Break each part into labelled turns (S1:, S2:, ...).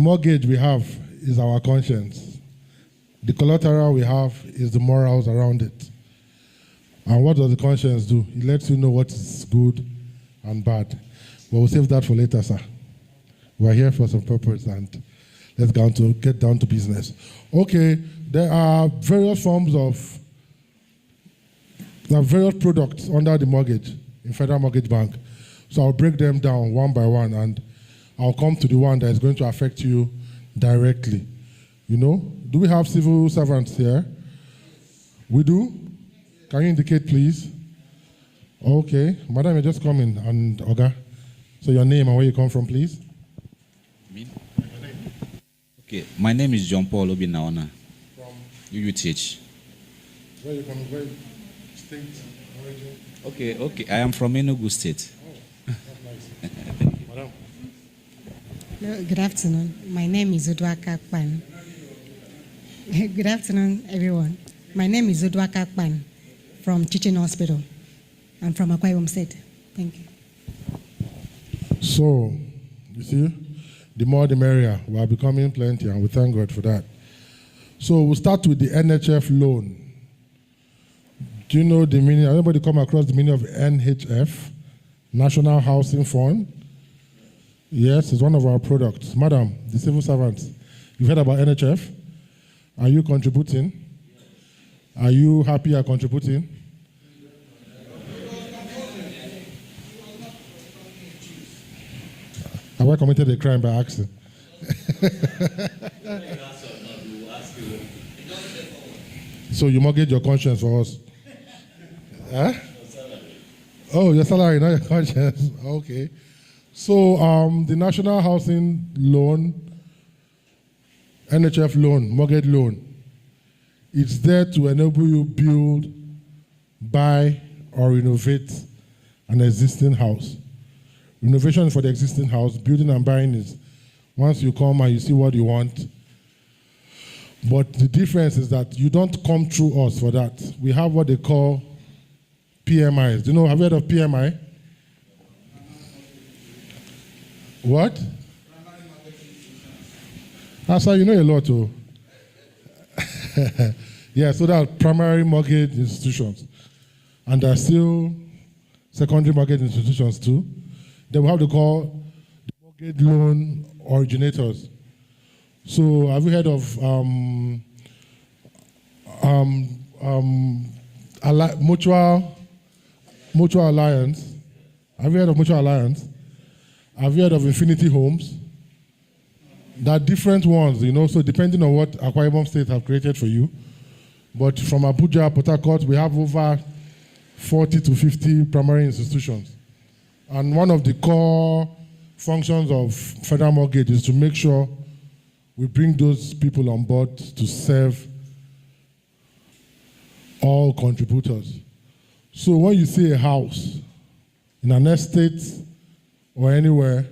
S1: mortgage we have is our conscience. The collateral we have is the morals around it. And what does the conscience do? It lets you know what is good and bad. But we'll save that for later, sir. We're here for some purpose, and let's get down to business. Okay, there are various forms of, various products under the mortgage in Federal Mortgage Bank. So I'll break them down one by one, and I'll come to the one that is going to affect you directly. You know, do we have civil servants here? We do? Can you indicate, please? Okay, madam, you're just coming, and Oga. So your name and where you come from, please?
S2: Me? Okay, my name is John Paul Obinaona. From? UUTH.
S1: Where you come? Where state, origin?
S2: Okay, I am from Enugu State.
S1: Oh, that's nice. Madam.
S3: Good afternoon. My name is Udwaka Akpan. Good afternoon, everyone. My name is Udwaka Akpan from Teaching Hospital. I'm from Akwa Ibom State. Thank you.
S1: So, you see, the more the merrier. We are becoming plenty, and we thank God for that. So we'll start with the NHF loan. Do you know the meaning? Anybody come across the meaning of NHF? National Housing Fund? Yes, it's one of our products. Madam, the civil servants, you've heard about NHF? Are you contributing? Are you happy you're contributing? Have I committed a crime by accident? So you mortgage your conscience for us? Huh? Oh, your salary, not your conscience. Okay. So the National Housing Loan, NHF loan, mortgage loan, it's there to enable you build, buy, or renovate an existing house. Renovation for the existing house, building and buying is once you come and you see what you want. But the difference is that you don't come through us for that. We have what they call PMIs. Do you know, have you heard of PMI? What? Sir, you know a lot too. Yeah, so there are primary mortgage institutions. And there are still secondary mortgage institutions too. Then we have to call the mortgage loan originators. So have you heard of Mutual Alliance? Have you heard of Mutual Alliance? Have you heard of Infinity Homes? There are different ones, you know, so depending on what Akwa Ibom State have created for you. But from Abuja, Port Harcourt, we have over 40 to 50 primary institutions. And one of the core functions of federal mortgage is to make sure we bring those people on board to serve all contributors. So when you see a house in an estate or anywhere,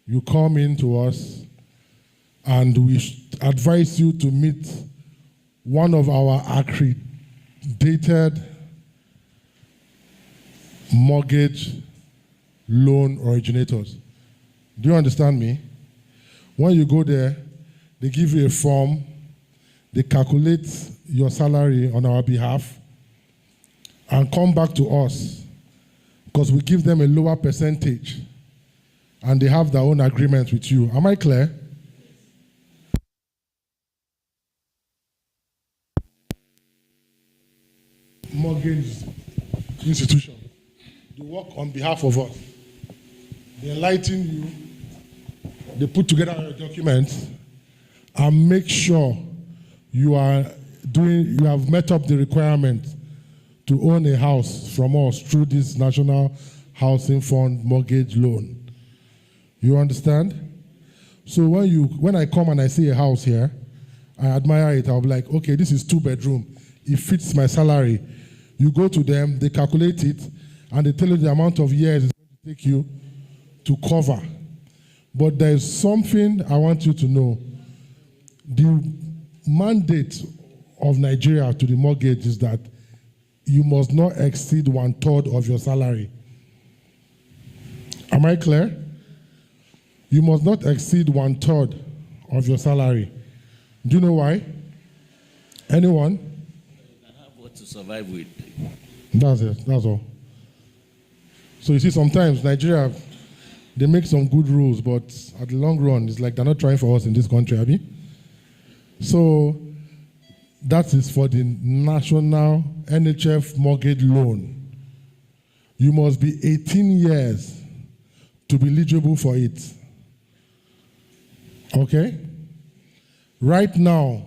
S1: you come in to us and we advise you to meet one of our accredited mortgage loan originators. Do you understand me? When you go there, they give you a form, they calculate your salary on our behalf and come back to us because we give them a lower percentage and they have their own agreement with you. Am I clear? Mortgage institution. They work on behalf of us. They enlighten you. They put together your documents and make sure you have met up the requirement to own a house from us through this National Housing Fund mortgage loan. You understand? So when I come and I see a house here, I admire it. I'll be like, okay, this is 2-bedroom. It fits my salary. You go to them, they calculate it, and they tell you the amount of years it's going to take you to cover. But there's something I want you to know. The mandate of Nigeria to the mortgage is that you must not exceed 1/3 of your salary. Am I clear? You must not exceed 1/3 of your salary. Do you know why? Anyone?
S4: You can have what to survive with.
S1: That's it. That's all. So you see, sometimes Nigeria, they make some good rules, but at the long run, it's like they're not trying for us in this country, Abby. So that is for the national NHF mortgage loan. You must be 18 years to be eligible for it. Okay? Right now,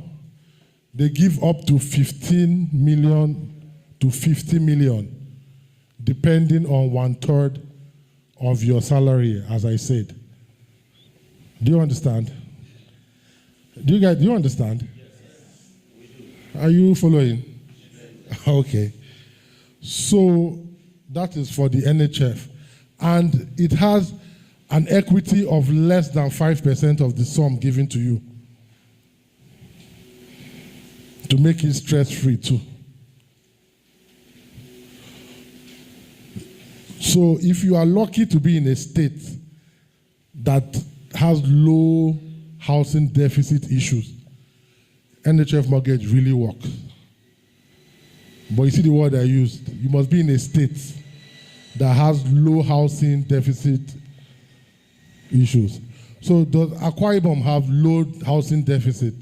S1: they give up to 15 million to 50 million, depending on 1/3 of your salary, as I said. Do you understand? Do you understand?
S4: Yes, we do.
S1: Are you following? Okay. So that is for the NHF. And it has an equity of less than 5% of the sum given to you, to make it stress-free too. So if you are lucky to be in a state that has low housing deficit issues, NHF mortgage really works. But you see the word I used. You must be in a state that has low housing deficit issues. So does Akwa Ibom have low housing deficit?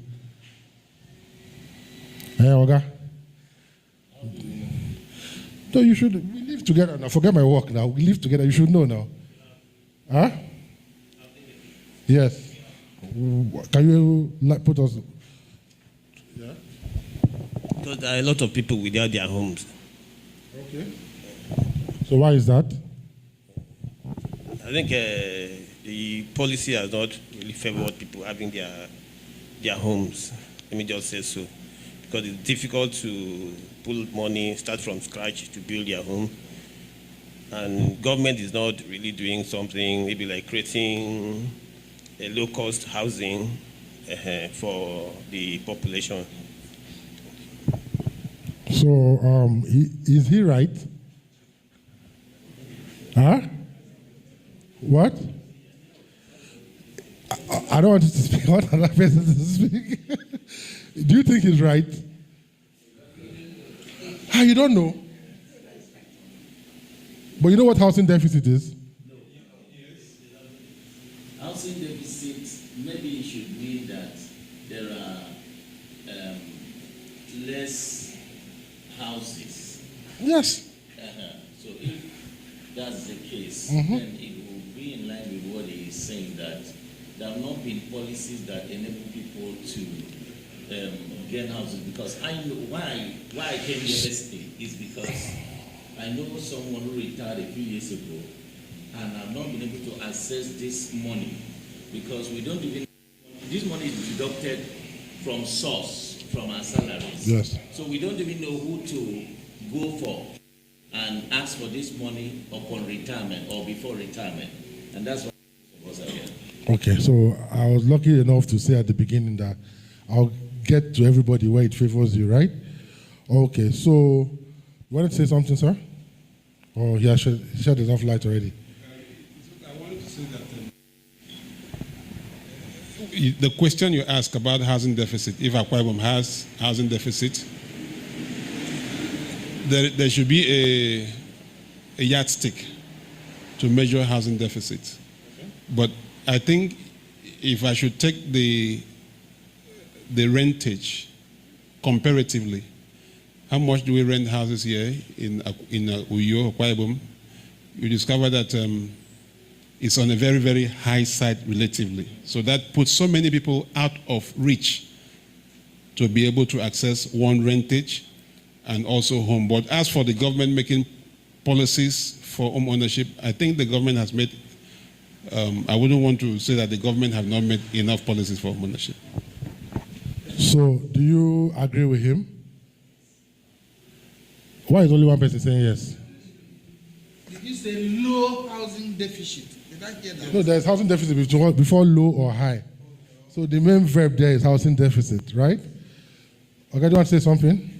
S1: Hey, Oga? No, you should. We live together now. Forget my work now. We live together. You should know now. Huh? Yes. Can you put us? Yeah.
S5: Because there are a lot of people without their homes.
S1: Okay. So why is that?
S5: I think the policy has not really favored people having their homes. Let me just say so. Because it's difficult to pull money, start from scratch to build your home. And government is not really doing something, maybe like creating a low-cost housing for the population.
S1: So is he right? Huh? What? I don't want you to speak. I want another person to speak. Do you think he's right? You don't know. But you know what housing deficit is?
S4: No. Housing deficit, maybe it should mean that there are less houses.
S1: Yes.
S4: So if that's the case, then it will be in line with what he is saying, that there have not been policies that enable people to get houses. Because I know why I came here yesterday is because I know someone who retired a few years ago, and I've not been able to access this money because we don't even. This money is deducted from source, from our salaries.
S1: Yes.
S4: So we don't even know who to go for and ask for this money upon retirement or before retirement, and that's what was here.
S1: Okay, so I was lucky enough to say at the beginning that I'll get to everybody where it favors you, right? Okay, so you wanted to say something, sir? Or he has shed enough light already?
S6: I wanted to say that the question you ask about housing deficit, if Akwa Ibom has housing deficit, there should be a yardstick to measure housing deficit. Okay. But I think if I should take the rentage comparatively, how much do we rent houses here in Uyo, Akwa Ibom? You discover that it's on a very, very high side relatively. So that puts so many people out of reach to be able to access one rentage and also home. But as for the government making policies for home ownership, I think the government has made, I wouldn't want to say that the government have not made enough policies for home ownership.
S1: So do you agree with him? Why is only one person saying yes?
S7: Did you say low housing deficit? Did I get that?
S1: No, there's housing deficit before low or high. So the main verb there is housing deficit, right? Okay, do you want to say something?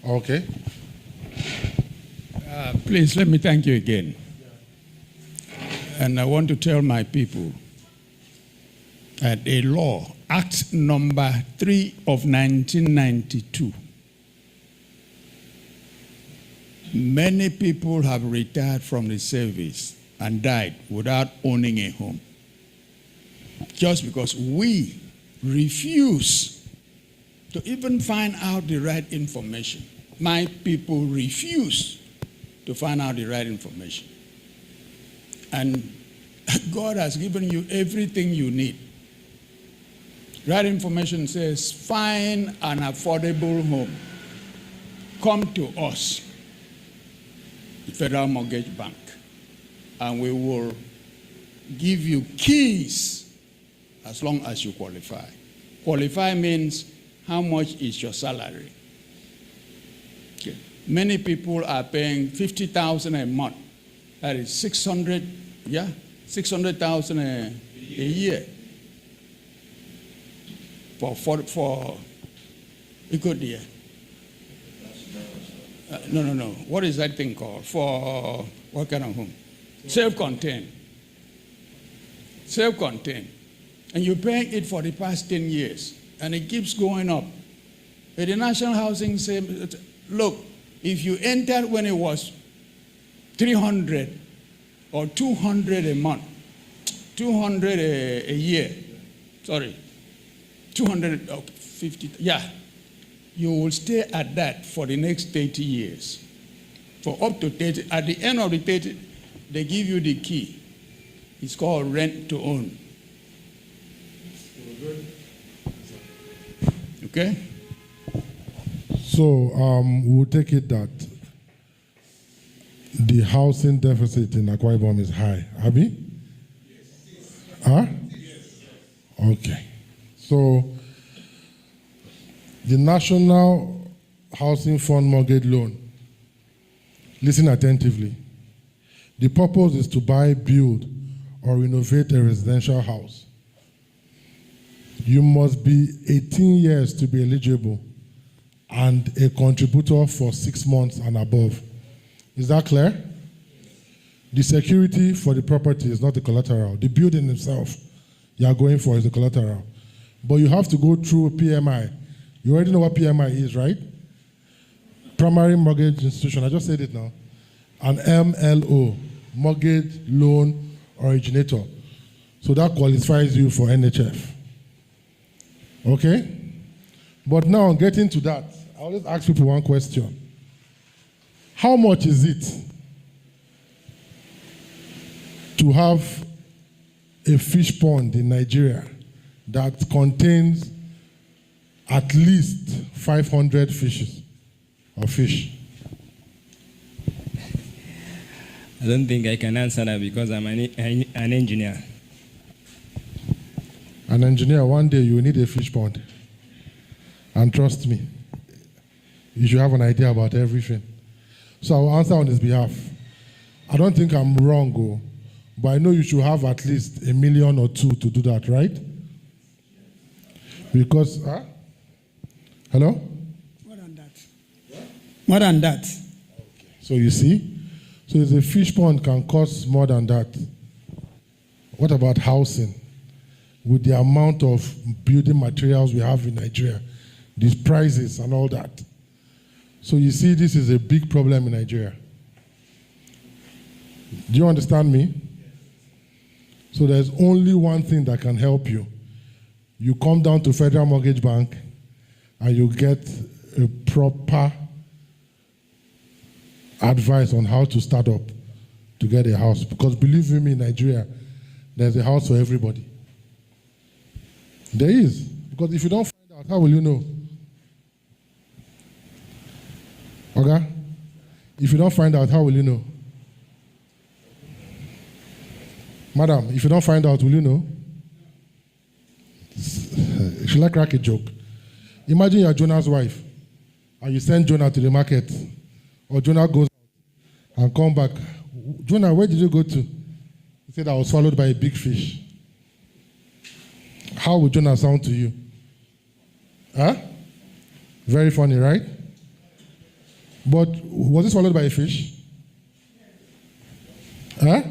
S1: Okay.
S8: Please let me thank you again. And I want to tell my people a law, Act number 3 of 1992. Many people have retired from the service and died without owning a home. Just because we refuse to even find out the right information. My people refuse to find out the right information. And God has given you everything you need. Right information says, find an affordable home. Come to us, the Federal Mortgage Bank, and we will give you keys as long as you qualify. Qualify means how much is your salary? Okay. Many people are paying $50,000 a month. That is 600,000 a year for a good year. No. What is that thing called? For what kind of home? Self-contained. Self-contained. And you're paying it for the past 10 years. And it keeps going up. But the National Housing says, look, if you entered when it was 300 or 200 a month, 200 a year, 250, you will stay at that for the next 30 years. For up to 30, at the end of the 30, they give you the key. It's called rent to own. Okay?
S1: So we'll take it that the housing deficit in Akwa Ibom is high. Abi? Yes. Huh? Yes. Okay. So the National Housing Fund mortgage loan, listen attentively. The purpose is to buy, build, or renovate a residential house. You must be 18 years to be eligible and a contributor for 6 months and above. Is that clear? The security for the property is not the collateral. The building itself you are going for is the collateral. But you have to go through PMI. You already know what PMI is, right? Primary Mortgage Institution. I just said it now. An MLO, Mortgage Loan Originator. So that qualifies you for NHF. Okay? But now, getting to that, I always ask people one question. How much is it to have a fish pond in Nigeria that contains at least 500 fishes or fish?
S9: I don't think I can answer that because I'm an engineer.
S1: An engineer, one day you will need a fish pond. And trust me, you should have an idea about everything. So I will answer on his behalf. I don't think I'm wrong, but I know you should have at least 1 million or 2 to do that, right? Because, hello?
S8: More than that. More than that.
S1: Okay. So you see? So if a fish pond can cost more than that, what about housing? With the amount of building materials we have in Nigeria, these prices and all that. So you see, this is a big problem in Nigeria. Do you understand me? So there's only one thing that can help you. You come down to Federal Mortgage Bank and you get a proper advice on how to start up to get a house. Because believe me, in Nigeria, there's a house for everybody. There is. Because if you don't find out, how will you know? Okay? If you don't find out, how will you know? Madam, if you don't find out, will you know? Should I crack a joke? Imagine you're Jonah's wife and you send Jonah to the market, or Jonah goes out and come back. Jonah, where did you go to? He said, I was swallowed by a big fish. How would Jonah sound to you? Huh? Very funny, right? But was he swallowed by a fish? Huh?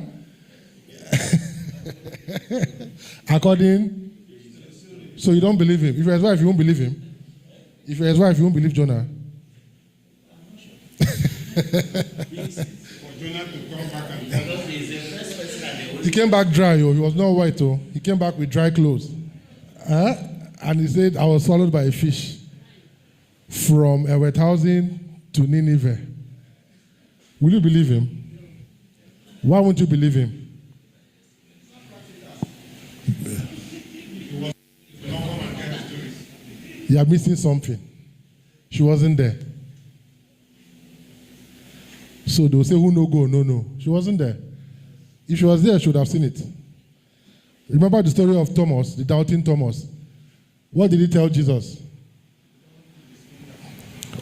S1: According So you don't believe him. If you're his wife, you won't believe him. If you're his wife, you won't believe Jonah. He came back dry. Oh. He was not white. Oh. He came back with dry clothes. And he said, I was swallowed by a fish from Ewet housing to Nineveh. Will you believe him? Why won't you believe him? You are missing something. She wasn't there. So they'll say, who no go? No. She wasn't there. If she was there, she would have seen it. Remember the story of Thomas, the doubting Thomas. What did he tell Jesus?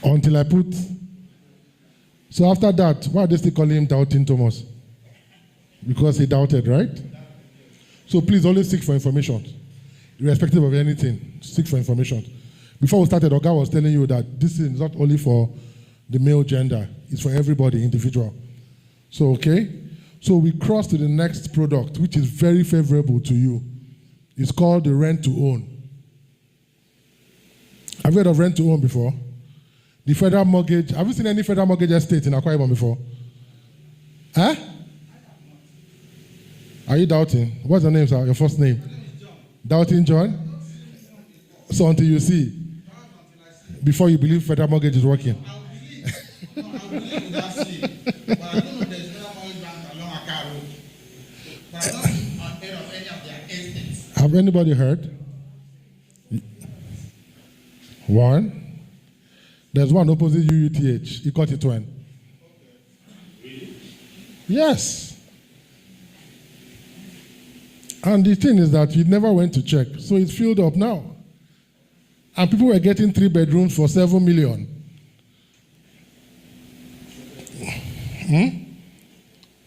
S1: Until I put. So after that, why are they still calling him doubting Thomas? Because he doubted, right? So please always seek for information. Irrespective of anything, seek for information. Before we started, Oga was telling you that this is not only for the male gender, it's for everybody, individual. So, okay? So we cross to the next product, which is very favorable to you. It's called the rent to own. Have you heard of rent to own before? The federal mortgage. Have you seen any federal mortgage estate in Akwa Ibom before? Huh? Are you doubting? What's your name, sir? Your first name? Doubting John? So until you see, before you believe federal mortgage is working.
S7: I believe that sleep. But I don't know there's no mortgage bank along Akwa Road. But I don't heard of any of their estates.
S1: Have anybody heard? One. There's one opposite UUTH, Ikotitwen. Really? Yes. And the thing is that you never went to check, so it's filled up now. And people were getting 3 bedrooms for 7 million.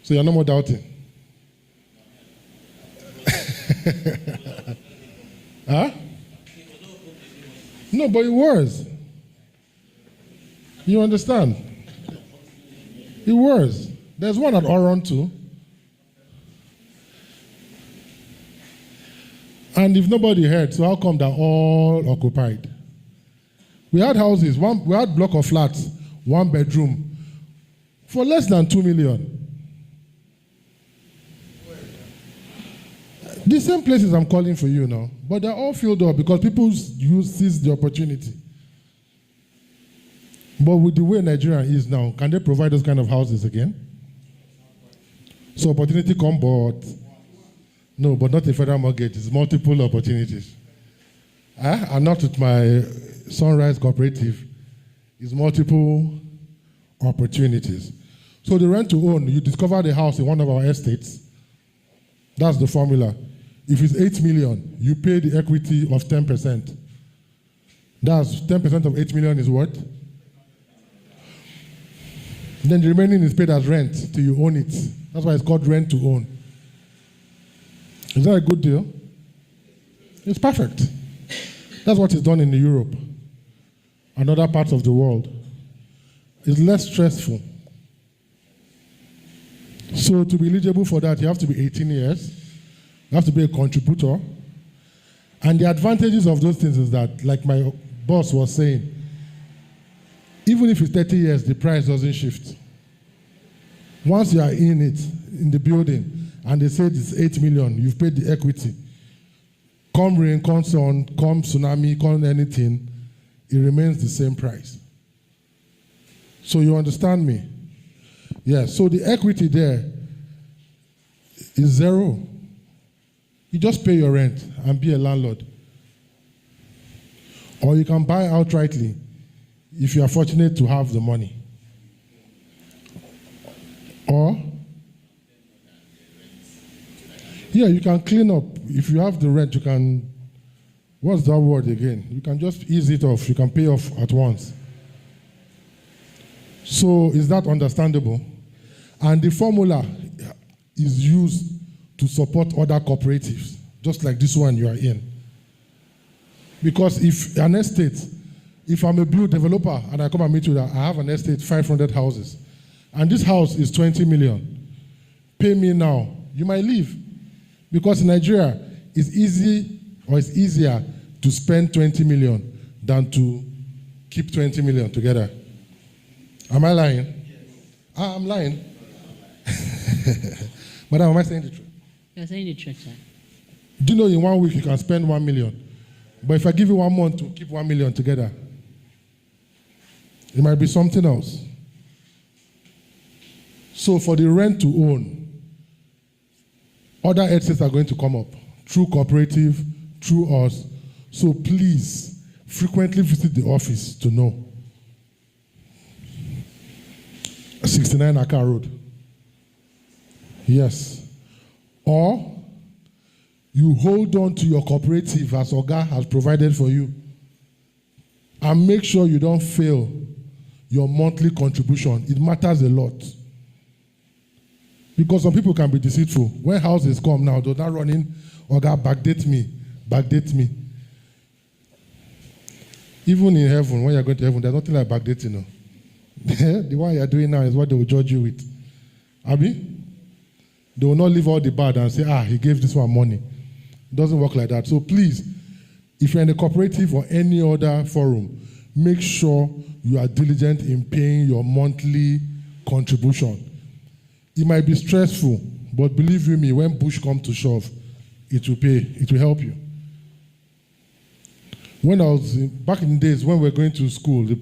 S1: So you're no more doubting. Huh? No, but it was. You understand? It was. There's one at Oron too. And if nobody heard, so how come they're all occupied? We had houses, we had block of flats, 1 bedroom, for less than 2 million. The same places I'm calling for you now, but they're all filled up because people seize the opportunity. But with the way Nigeria is now, can they provide those kind of houses again? So opportunity come, but no, but not a federal mortgage. It's multiple opportunities. And not with my SunRise cooperative. It's multiple opportunities. So the rent to own, you discover the house in one of our estates. That's the formula. If it's 8 million, you pay the equity of 10%. That's 10% of 8 million is what? Then the remaining is paid as rent till you own it. That's why it's called rent to own. Is that a good deal? It's perfect. That's what is done in Europe and other parts of the world. It's less stressful. So to be eligible for that, you have to be 18 years. You have to be a contributor. And the advantages of those things is that, like my boss was saying, even if it's 30 years, the price doesn't shift. Once you are in it, in the building, and they say it's 8 million, you've paid the equity. Come rain, come sun, come tsunami, come anything, it remains the same price. So you understand me? Yes, so the equity there is zero. You just pay your rent and be a landlord. Or you can buy outrightly if you are fortunate to have the money. Or, yeah, you can clean up. If you have the rent, you can, what's that word again? You can just ease it off. You can pay off at once. So is that understandable? And the formula is used to support other cooperatives, just like this one you are in. Because if an estate, if I'm a blue developer and I come and meet you that I have an estate, 500 houses, and this house is 20 million, pay me now, you might leave. Because in Nigeria, it's easy or it's easier to spend 20 million than to keep 20 million together. Am I lying? Yes. I'm lying. Madam, am I saying the truth?
S10: You're saying the truth, sir.
S1: Do you know in 1 week you can spend 1 million? But if I give you 1 month to keep 1 million together, it might be something else. So for the rent to own, other exits are going to come up through cooperative, through us. So please, frequently visit the office to know. 69 Akwa Road. Yes. Or you hold on to your cooperative as Oga has provided for you. And make sure you don't fail your monthly contribution. It matters a lot. Because some people can be deceitful. When houses come now, they're not running, Oga, backdate me. Even in heaven, when you're going to heaven, there's nothing like backdating. No? The one you're doing now is what they will judge you with. Abi? They will not leave all the bad and say, he gave this one money. It doesn't work like that. So please, if you're in a cooperative or any other forum, make sure you are diligent in paying your monthly contribution. It might be stressful, but believe you me, when push comes to shove, it will pay. It will help you. When I was back in the days when we were going to school, the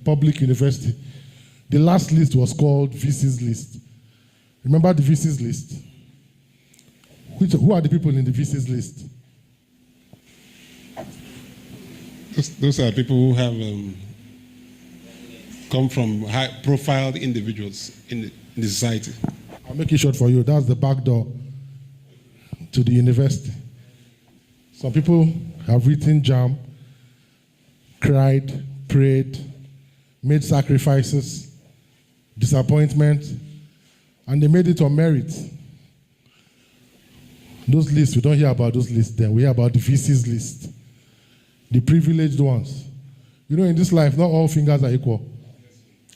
S1: public university, the last list was called VC's list. Remember the VC's list? Who are the people in the VC's list?
S6: Those are people who have come from high-profile individuals in the society.
S1: I'll make it short for you. That's the back door to the university. Some people have written jam, cried, prayed, made sacrifices, disappointment, and they made it on merit. Those lists, we don't hear about those lists then. We hear about the VC's list, the privileged ones. You know, in this life, not all fingers are equal.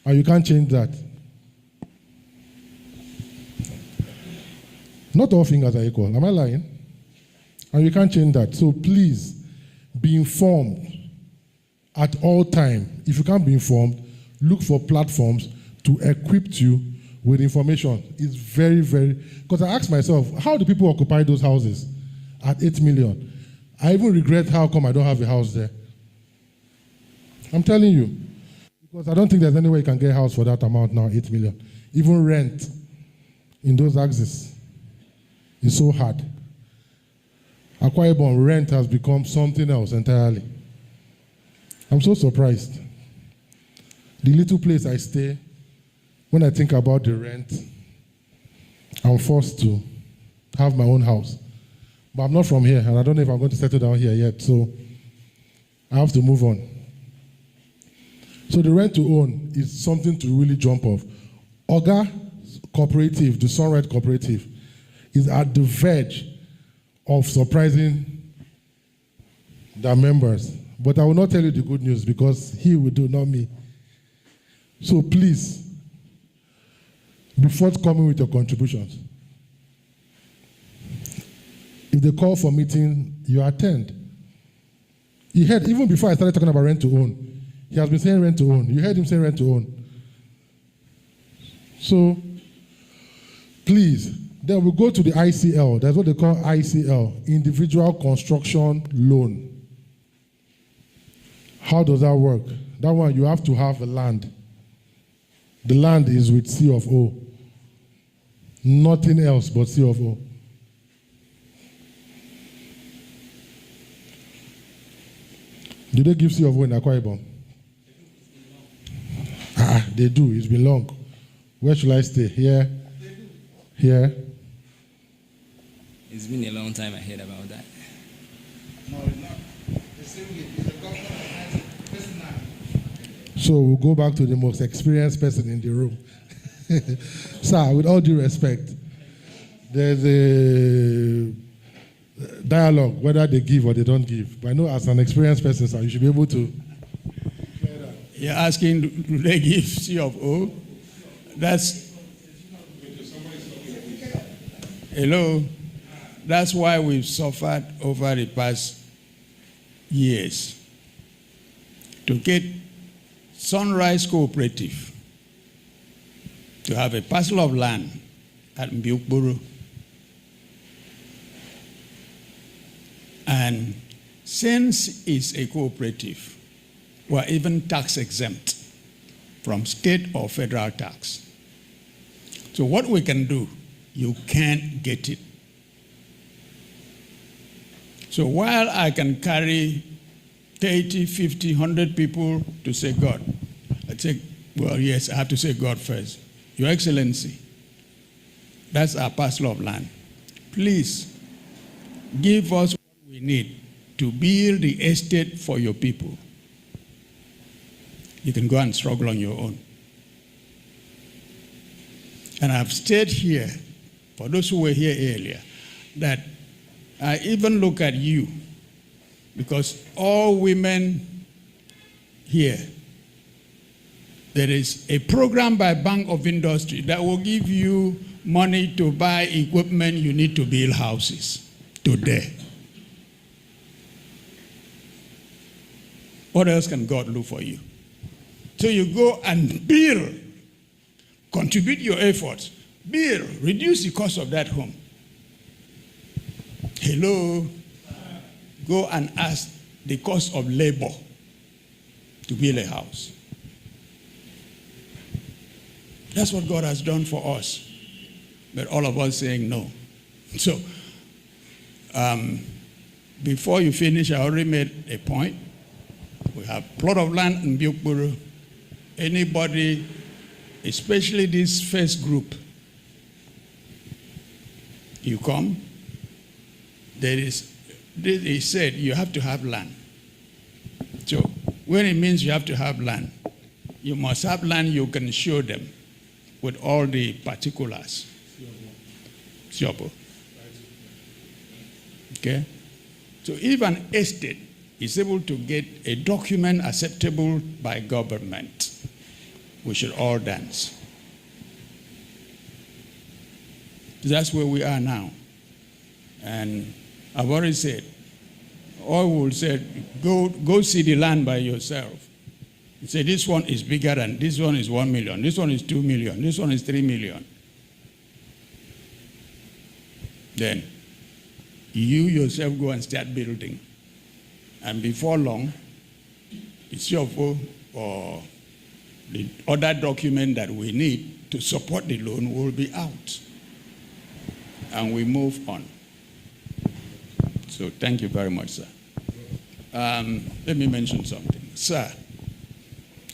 S1: And you can't change that. Not all fingers are equal. Am I lying? And you can't change that. So please, be informed at all time. If you can't be informed, look for platforms to equip you with information. It's very, very... Because I asked myself, how do people occupy those houses at 8 million? I even regret how come I don't have a house there. I'm telling you. Because I don't think there's any way you can get a house for that amount now, 8 million. Even rent in those axes is so hard. Akwa Ibom rent has become something else entirely. I'm so surprised. The little place I stay, when I think about the rent, I'm forced to have my own house. But I'm not from here, and I don't know if I'm going to settle down here yet, so I have to move on. So the rent to own is something to really jump off. Oga Cooperative, the SunRise Cooperative, is at the verge of surprising their members. But I will not tell you the good news because he will do, not me. So please, be forthcoming with your contributions. If they call for meeting, you attend. You heard, even before I started talking about rent to own, he has been saying rent to own. You heard him say rent to own. So, please, then we go to the ICL. That's what they call ICL, Individual Construction Loan. How does that work? That one, you have to have a land. The land is with C of O. Nothing else but C of O. Did they give C of O in Akwa Ibom? They do. It's been long. Where should I stay? Here? Here?
S9: It's been a long time I heard about that.
S7: No, it's not. It's a government person now.
S1: So we'll go back to the most experienced person in the room. Sir, with all due respect, there's a dialogue, whether they give or they don't give. But I know as an experienced person, sir, you should be able to.
S8: You're asking, do they give C of O? That's... Hello? That's why we've suffered over the past years to get SunRise Cooperative to have a parcel of land at Mbiukburu. And since it's a cooperative, we're even tax exempt from state or federal tax. So what we can do, you can't get it. So while I can carry 30, 50, 100 people to say God, I say, well, yes, I have to say God first. Your Excellency, that's our parcel of land. Please give us what we need to build the estate for your people. You can go and struggle on your own. And I've stayed here, for those who were here earlier, that I even look at you, because all women here, there is a program by Bank of Industry that will give you money to buy equipment you need to build houses today. What else can God do for you? So you go and build, contribute your efforts, build, reduce the cost of that home. Hello? Go and ask the cost of labor to build a house. That's what God has done for us. But all of us saying no. So, before you finish, I already made a point. We have plot of land in Mbiukburu. Anybody, especially this first group, you come, he said you have to have land. So when it means you have to have land, you must have land you can show them with all the particulars. Siopo. Okay? So if an estate is able to get a document acceptable by government, we should all dance. That's where we are now. And I've already said, all will say, go see the land by yourself. You say, this one is bigger than, this one is 1 million, this one is 2 million, this one is 3 million. Then you yourself go and start building. And before long, it's your fault, or the other document that we need to support the loan will be out. And we move on. So thank you very much, sir. Let me mention something. Sir,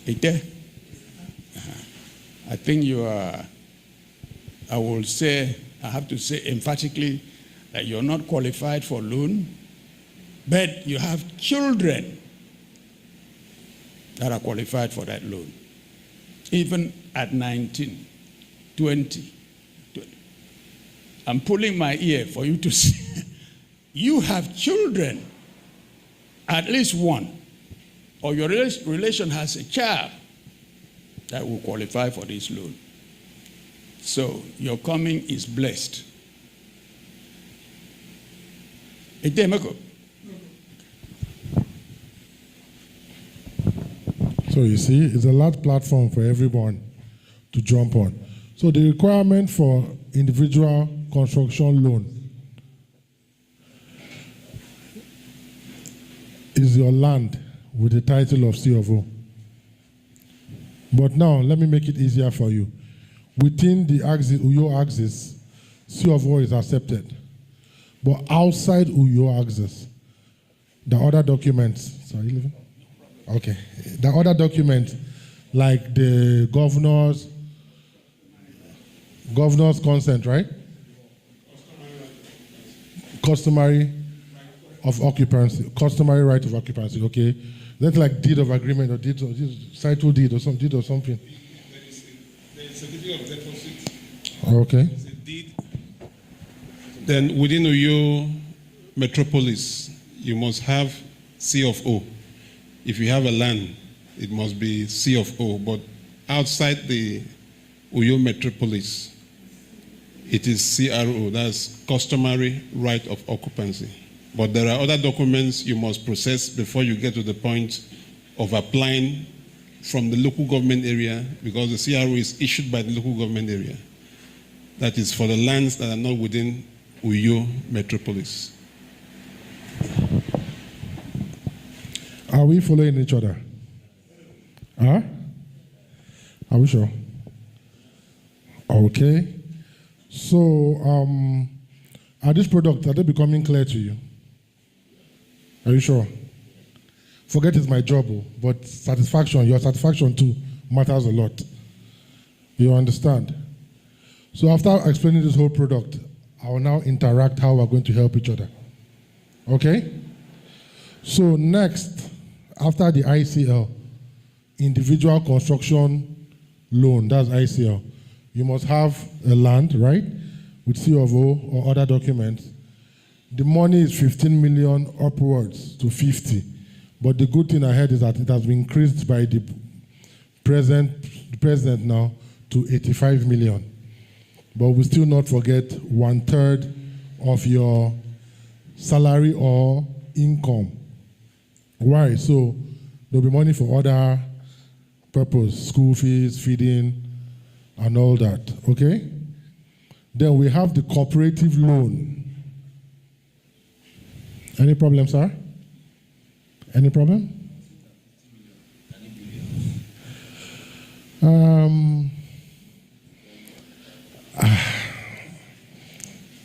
S8: Ite, I think you are, I will say, I have to say emphatically that you're not qualified for loan, but you have children that are qualified for that loan. Even at 19, 20. I'm pulling my ear for you to see. You have children, at least one, or your relation has a child that will qualify for this loan. So your coming is blessed.
S1: So you see, it's a large platform for everyone to jump on. So the requirement for individual construction loan is your land with the title of C of O. But now, let me make it easier for you. Within the axis, Uyo axis, C of O is accepted. But outside Uyo axis, the other documents, sorry, okay, the other documents, like the governor's consent, right? Customary of occupancy, customary right of occupancy, okay? That's like deed of agreement or deed of title deed or some deed or something.
S6: There is a certificate of deposit.
S1: Okay.
S6: There's a deed. Then within Uyo metropolis, you must have C of O. If you have a land, it must be C of O. But outside the Uyo metropolis, it is CRO, that's customary right of occupancy. But there are other documents you must process before you get to the point of applying from the local government area, because the CRO is issued by the local government area. That is for the lands that are not within Uyo metropolis.
S1: Are we following each other? Huh? Are we sure? Okay. So, are these products, are they becoming clear to you? Are you sure? Forget it's my job, but satisfaction, your satisfaction too, matters a lot. You understand? So after explaining this whole product, I will now interact how we're going to help each other. Okay? So next, after the ICL, individual construction loan, that's ICL, you must have a land, right? With C of O or other documents. The money is 15 million upwards to 50. But the good thing ahead is that it has been increased by the president now to 85 million. But we still not forget 1/3 of your salary or income. Why? So there'll be money for other purpose, school fees, feeding, and all that. Okay? Then we have the cooperative loan. Any problem, sir? Any problem?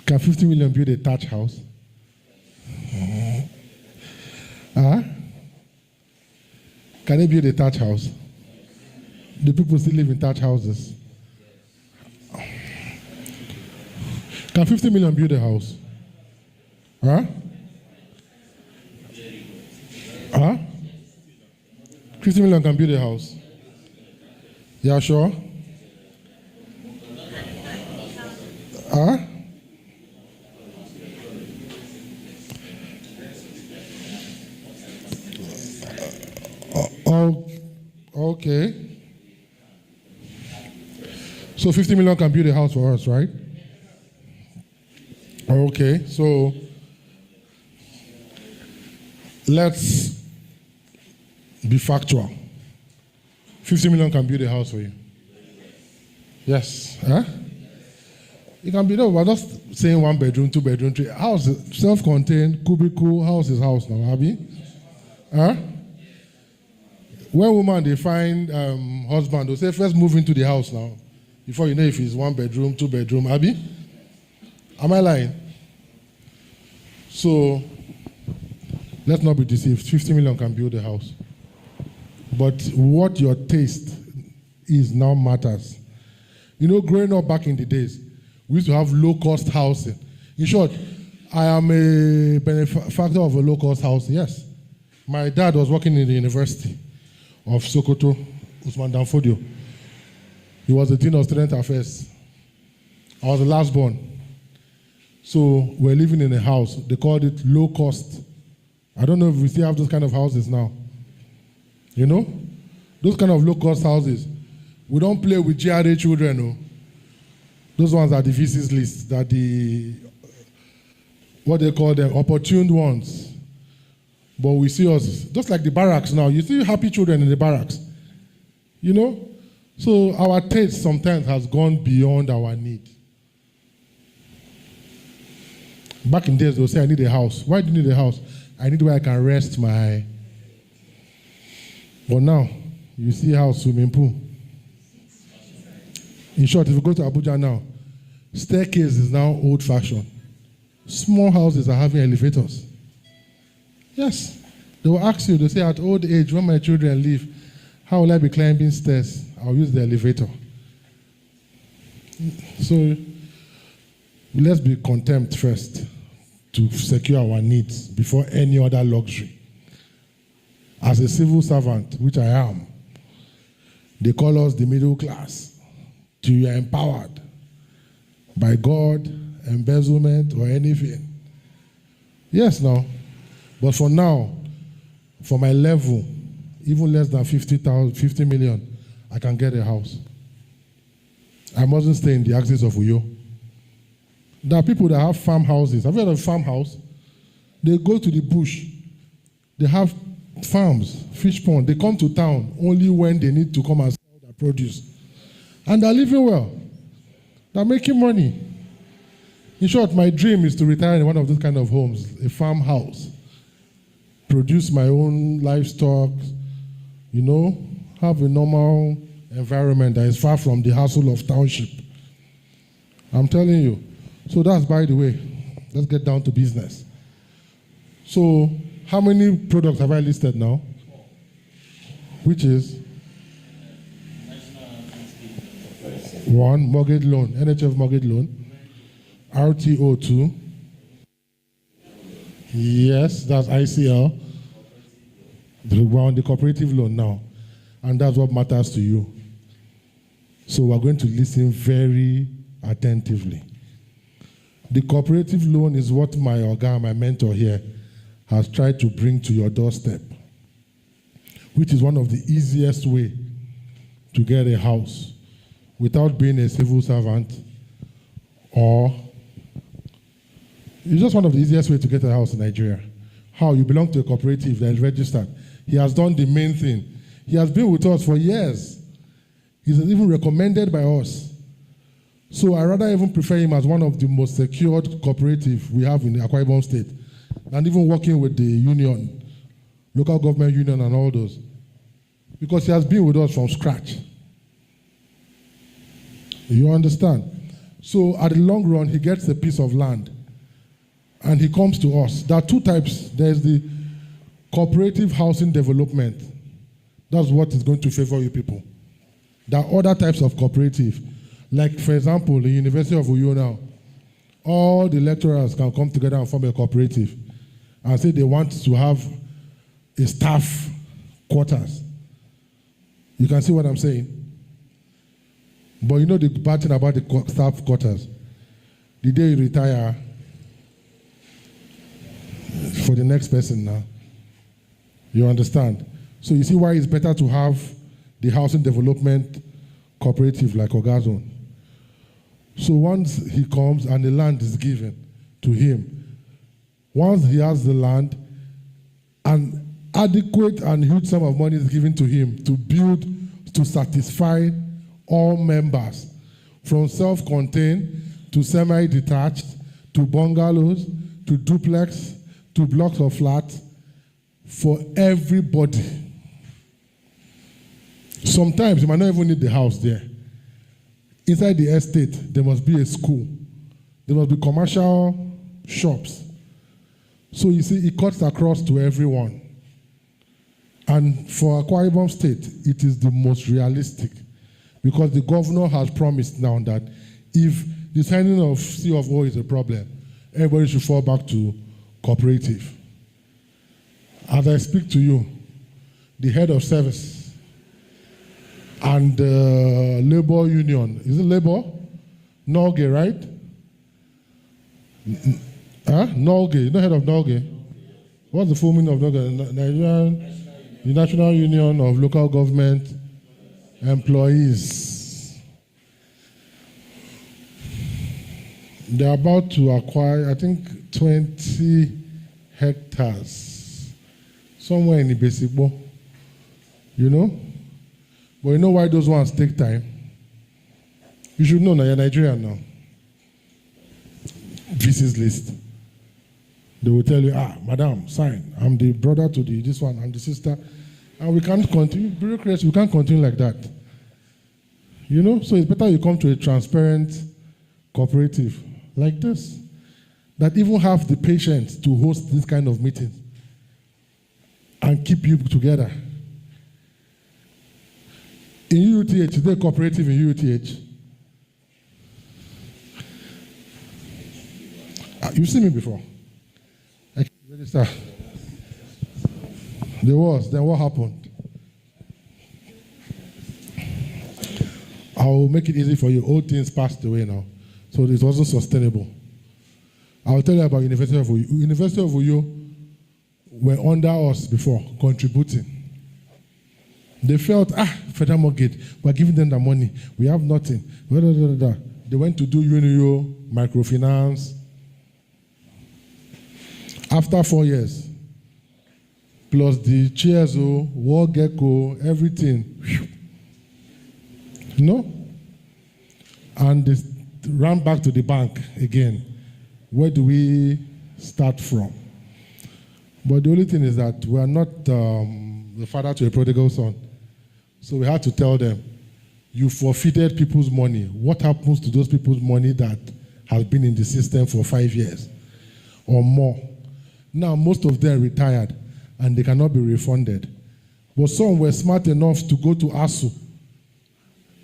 S1: Can 50 million build a thatch house? Can they build a thatch house? The people still live in thatch houses. Can 50 million build a house? Huh? 50 million can build a house. Yeah, sure. Okay. So 50 million can build a house for us, right? Okay, so let's be factual. 50 million can build a house for you. Yes. Huh? It can be done. We're just saying 1 bedroom, 2 bedroom, 3. House is self-contained, cubicle, house is house now, Abby. Huh? When woman they find husband, they'll say, first move into the house now. Before you know if it's 1 bedroom, 2 bedroom, Abby. Am I lying? So let's not be deceived. 50 million can build a house. But what your taste is now matters. You know, growing up back in the days, we used to have low-cost housing. In short, I am a benefactor of a low-cost housing, yes. My dad was working in the University of Sokoto, Usman Danfodio. He was the Dean of Student Affairs. I was the last born. So we're living in a house. They called it low-cost. I don't know if we still have those kind of houses now. You know? Those kind of low-cost houses. We don't play with GRA children, no. Those ones are the VC's list, that the, what they call them, opportune ones. But we see us, just like the barracks now, you see happy children in the barracks. You know? So our taste sometimes has gone beyond our need. Back in days, they'll say, I need a house. Why do you need a house? I need where I can rest my... But now, you see house, swimming pool. In short, if you go to Abuja now, staircase is now old-fashioned. Small houses are having elevators. Yes. They will ask you, they say, at old age, when my children leave, how will I be climbing stairs? I'll use the elevator. So, let's be content first to secure our needs before any other luxury. As a civil servant, which I am, they call us the middle class. You are empowered by God, embezzlement, or anything. Yes, no. But for now, for my level, even less than 50 million, I can get a house. I mustn't stay in the axis of Uyo. There are people that have farmhouses. Have you heard of farmhouse? They go to the bush. They have farms, fish pond. They come to town only when they need to come and sell their produce. And they're living well. They're making money. In short, my dream is to retire in one of those kind of homes, a farmhouse. Produce my own livestock, have a normal environment that is far from the hassle of township. I'm telling you. So that's by the way. Let's get down to business. So how many products have I listed now? Which is? One, mortgage loan, NHF mortgage loan. RTO2. Yes, that's ICL. We're on the cooperative loan now. And that's what matters to you. So we're going to listen very attentively. The cooperative loan is what my Oga, my mentor here, has tried to bring to your doorstep, which is one of the easiest way to get a house without being a civil servant, or it's just one of the easiest way to get a house in Nigeria. How? You belong to a cooperative that is registered. He has done the main thing. He has been with us for years. He's even recommended by us. So I rather even prefer him as one of the most secured cooperative we have in the Akwa Ibom State, and even working with the union, local government union and all those, because he has been with us from scratch. You understand? So at the long run, he gets a piece of land and he comes to us. There are two types. There's the cooperative housing development. That's what is going to favor you people. There are other types of cooperative. Like, for example, the University of Uyo now, all the lecturers can come together and form a cooperative and say they want to have a staff quarters. You can see what I'm saying? But you know the bad thing about the staff quarters? The day you retire, for the next person now, you understand? So you see why it's better to have the housing development cooperative like Ogazon. So once he comes and the land is given to him, once he has the land, an adequate and huge sum of money is given to him to build, to satisfy all members, from self-contained to semi-detached, to bungalows, to duplex, to blocks of flats, for everybody. Sometimes you might not even need the house there. Inside the estate, there must be a school. There must be commercial shops. So you see, it cuts across to everyone. And for Akwa Ibom State, it is the most realistic, because the governor has promised now that if the signing of C of O is a problem, everybody should fall back to cooperative. As I speak to you, the head of service and the labor union, is it labor? Norge, right? Norge, you know head of Norge? What's the full meaning of Norge? The National Union of Local Government Employees. They're about to acquire, I think, 20 hectares somewhere in Ibesibo, you know? But you know why those ones take time? You should know now, you're Nigerian now. VC's list. They will tell you, madam, sign. I'm the brother to this one, I'm the sister. And we can't continue, bureaucracy, we can't continue like that. You know, so it's better you come to a transparent cooperative like this, that even have the patience to host this kind of meetings and keep you together. In UUTH, is there a cooperative in UUTH? You've seen me before. I can't register. There was. Then what happened? I'll make it easy for you. Old things passed away now, so it wasn't sustainable. I'll tell you about University of Uyo. University of Uyo were under us before, contributing. They felt, federal mortgage, we're giving them the money. We have nothing. They went to do UNIO, microfinance. After 4 years, plus the CHSO, War Gecko, everything, you know? And they ran back to the bank again. Where do we start from? But the only thing is that we are not the father to a prodigal son. So we had to tell them, you forfeited people's money. What happens to those people's money that has been in the system for 5 years or more? Now, most of them retired and they cannot be refunded. But some were smart enough to go to ASU.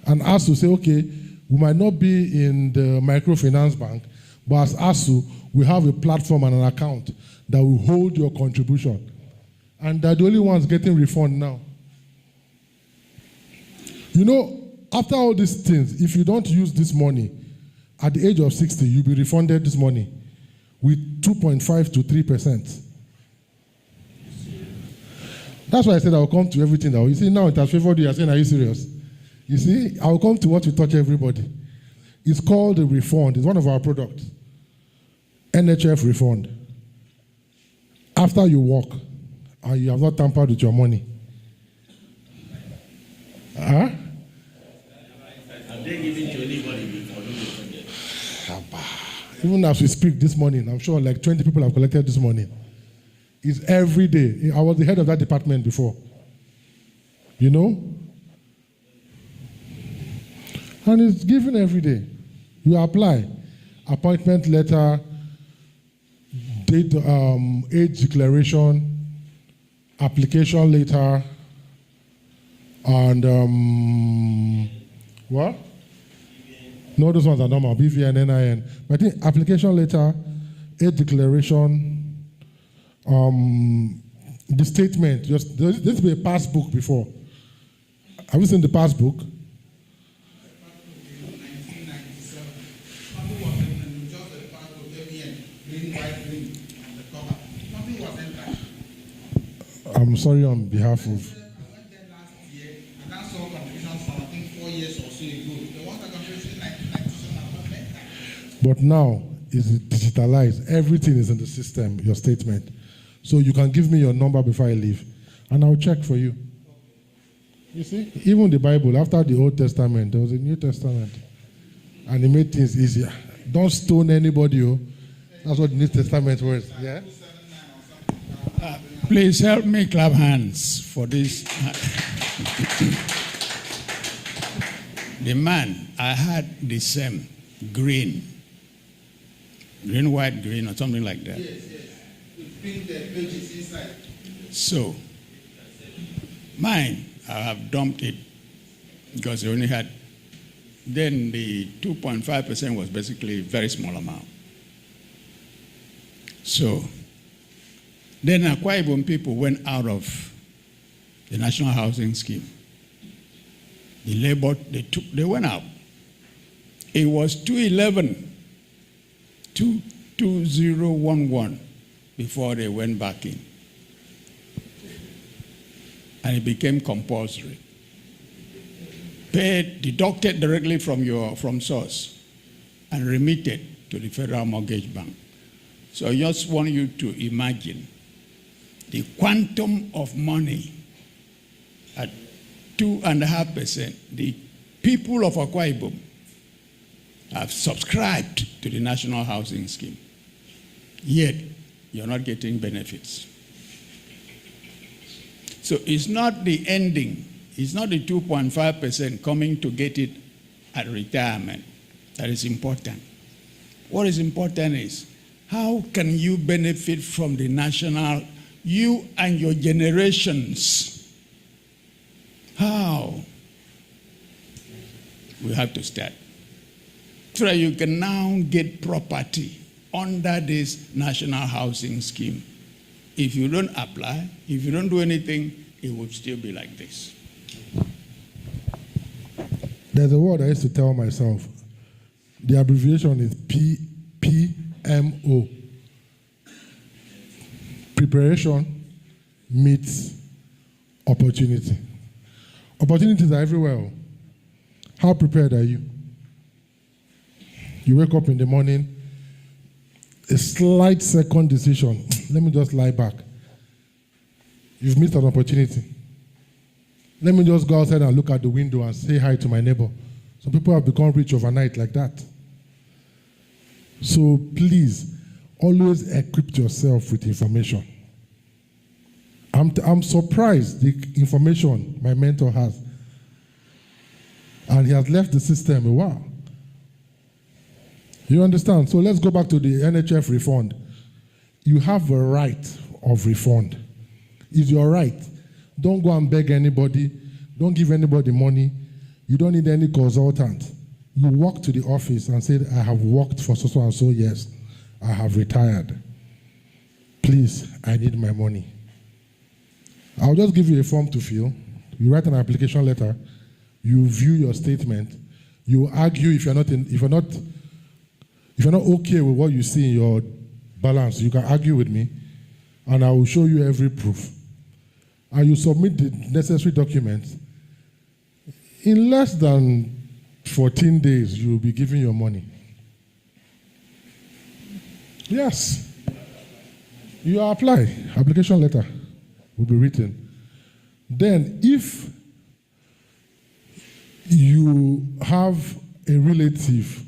S1: And ASU say, okay, we might not be in the microfinance bank, but as ASU, we have a platform and an account that will hold your contribution. And they're the only ones getting refund now. You know, after all these things, if you don't use this money, at the age of 60, you'll be refunded this money with 2.5 to 3%. That's why I said I'll come to everything now. You see, now it has favored you. You're saying, are you serious? You see, I'll come to what will touch everybody. It's called a refund. It's one of our products. NHF refund. After you work and you have not tampered with your money. Huh?
S4: Have they given to anybody before?
S1: Even as we speak this morning, I'm sure like 20 people have collected this morning. It's every day. I was the head of that department before. You know? And it's given every day. You apply. Appointment letter, date, age declaration, application letter, and what? No, those ones are normal. BVN, NIN. But I think application letter, age declaration, the statement. Just there used to be a passbook before. Have you seen the passbook? I'm sorry on behalf of.
S7: I went there last year and I saw contributions from I think 4 years or so ago. The ones that contributed 1997.
S1: But now it's digitalized. Everything is in the system, your statement. So you can give me your number before I leave, and I'll check for you. You see, even the Bible, after the Old Testament, there was a New Testament, and it made things easier. Don't stone anybody. Oh. That's what the New Testament was. Yeah.
S8: Please help me clap hands for this. The man, I had the same green, white, green, or something like that.
S7: Yes. With pink pages inside.
S8: So, mine, I have dumped it because I only had, then the 2.5% was basically a very small amount. So, then Akwa Ibom people went out of the National Housing Scheme. The labor, they went out. It was 2011 before they went back in. And it became compulsory. Paid, deducted directly from source and remitted to the Federal Mortgage Bank. So I just want you to imagine the quantum of money at 2.5%. The people of Akwa Ibom have subscribed to the National Housing Scheme. Yet, you're not getting benefits. So it's not the ending. It's not the 2.5% coming to get it at retirement that is important. What is important is, how can you benefit from the national, you and your generations? How? We have to start. So that you can now get property under this National Housing Scheme. If you don't apply, if you don't do anything, it would still be like this.
S1: There's a word I used to tell myself. The abbreviation is PMO. Preparation meets opportunity. Opportunities are everywhere. How prepared are you? You wake up in the morning, a slight second decision. let me just lie back. You've missed an opportunity. Let me just go outside and look at the window and say hi to my neighbor. Some people have become rich overnight like that. So please, always equip yourself with information. I'm surprised the information my mentor has. And he has left the system a while. You understand? So let's go back to the NHF refund. You have a right of refund. It's your right. Don't go and beg anybody. Don't give anybody money. You don't need any consultant. You walk to the office and say, I have worked for so and so years. I have retired. Please, I need my money. I'll just give you a form to fill. You write an application letter. You view your statement. You argue if you're not okay with what you see in your balance, you can argue with me, and I will show you every proof. And you submit the necessary documents. In less than 14 days, you will be given your money. Yes. You apply. Application letter will be written. Then, if you have a relative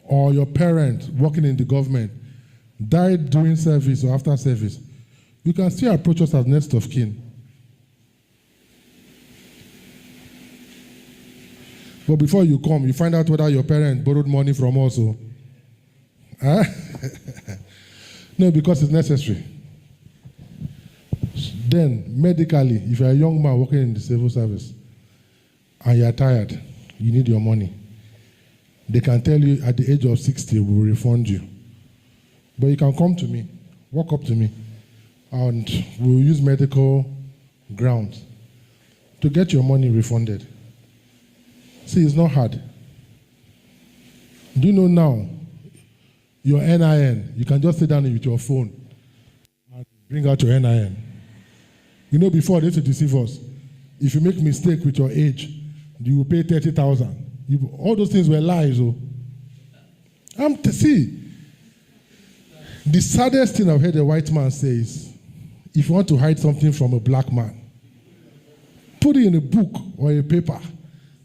S1: or your parent working in the government died during service or after service, you can still approach us as next of kin. But before you come, you find out whether your parent borrowed money from us. Huh? No, because it's necessary. Then, medically, if you're a young man working in the civil service and you're tired, you need your money. They can tell you at the age of 60, we will refund you. But you can come to me, walk up to me, and we'll use medical grounds to get your money refunded. See, it's not hard. Do you know now, your NIN, you can just sit down with your phone and bring out your NIN. You know, before they used to deceive us. If you make a mistake with your age, you will pay 30,000. All those things were lies. Oh. See, the saddest thing I've heard a white man say is, if you want to hide something from a black man, put it in a book or a paper.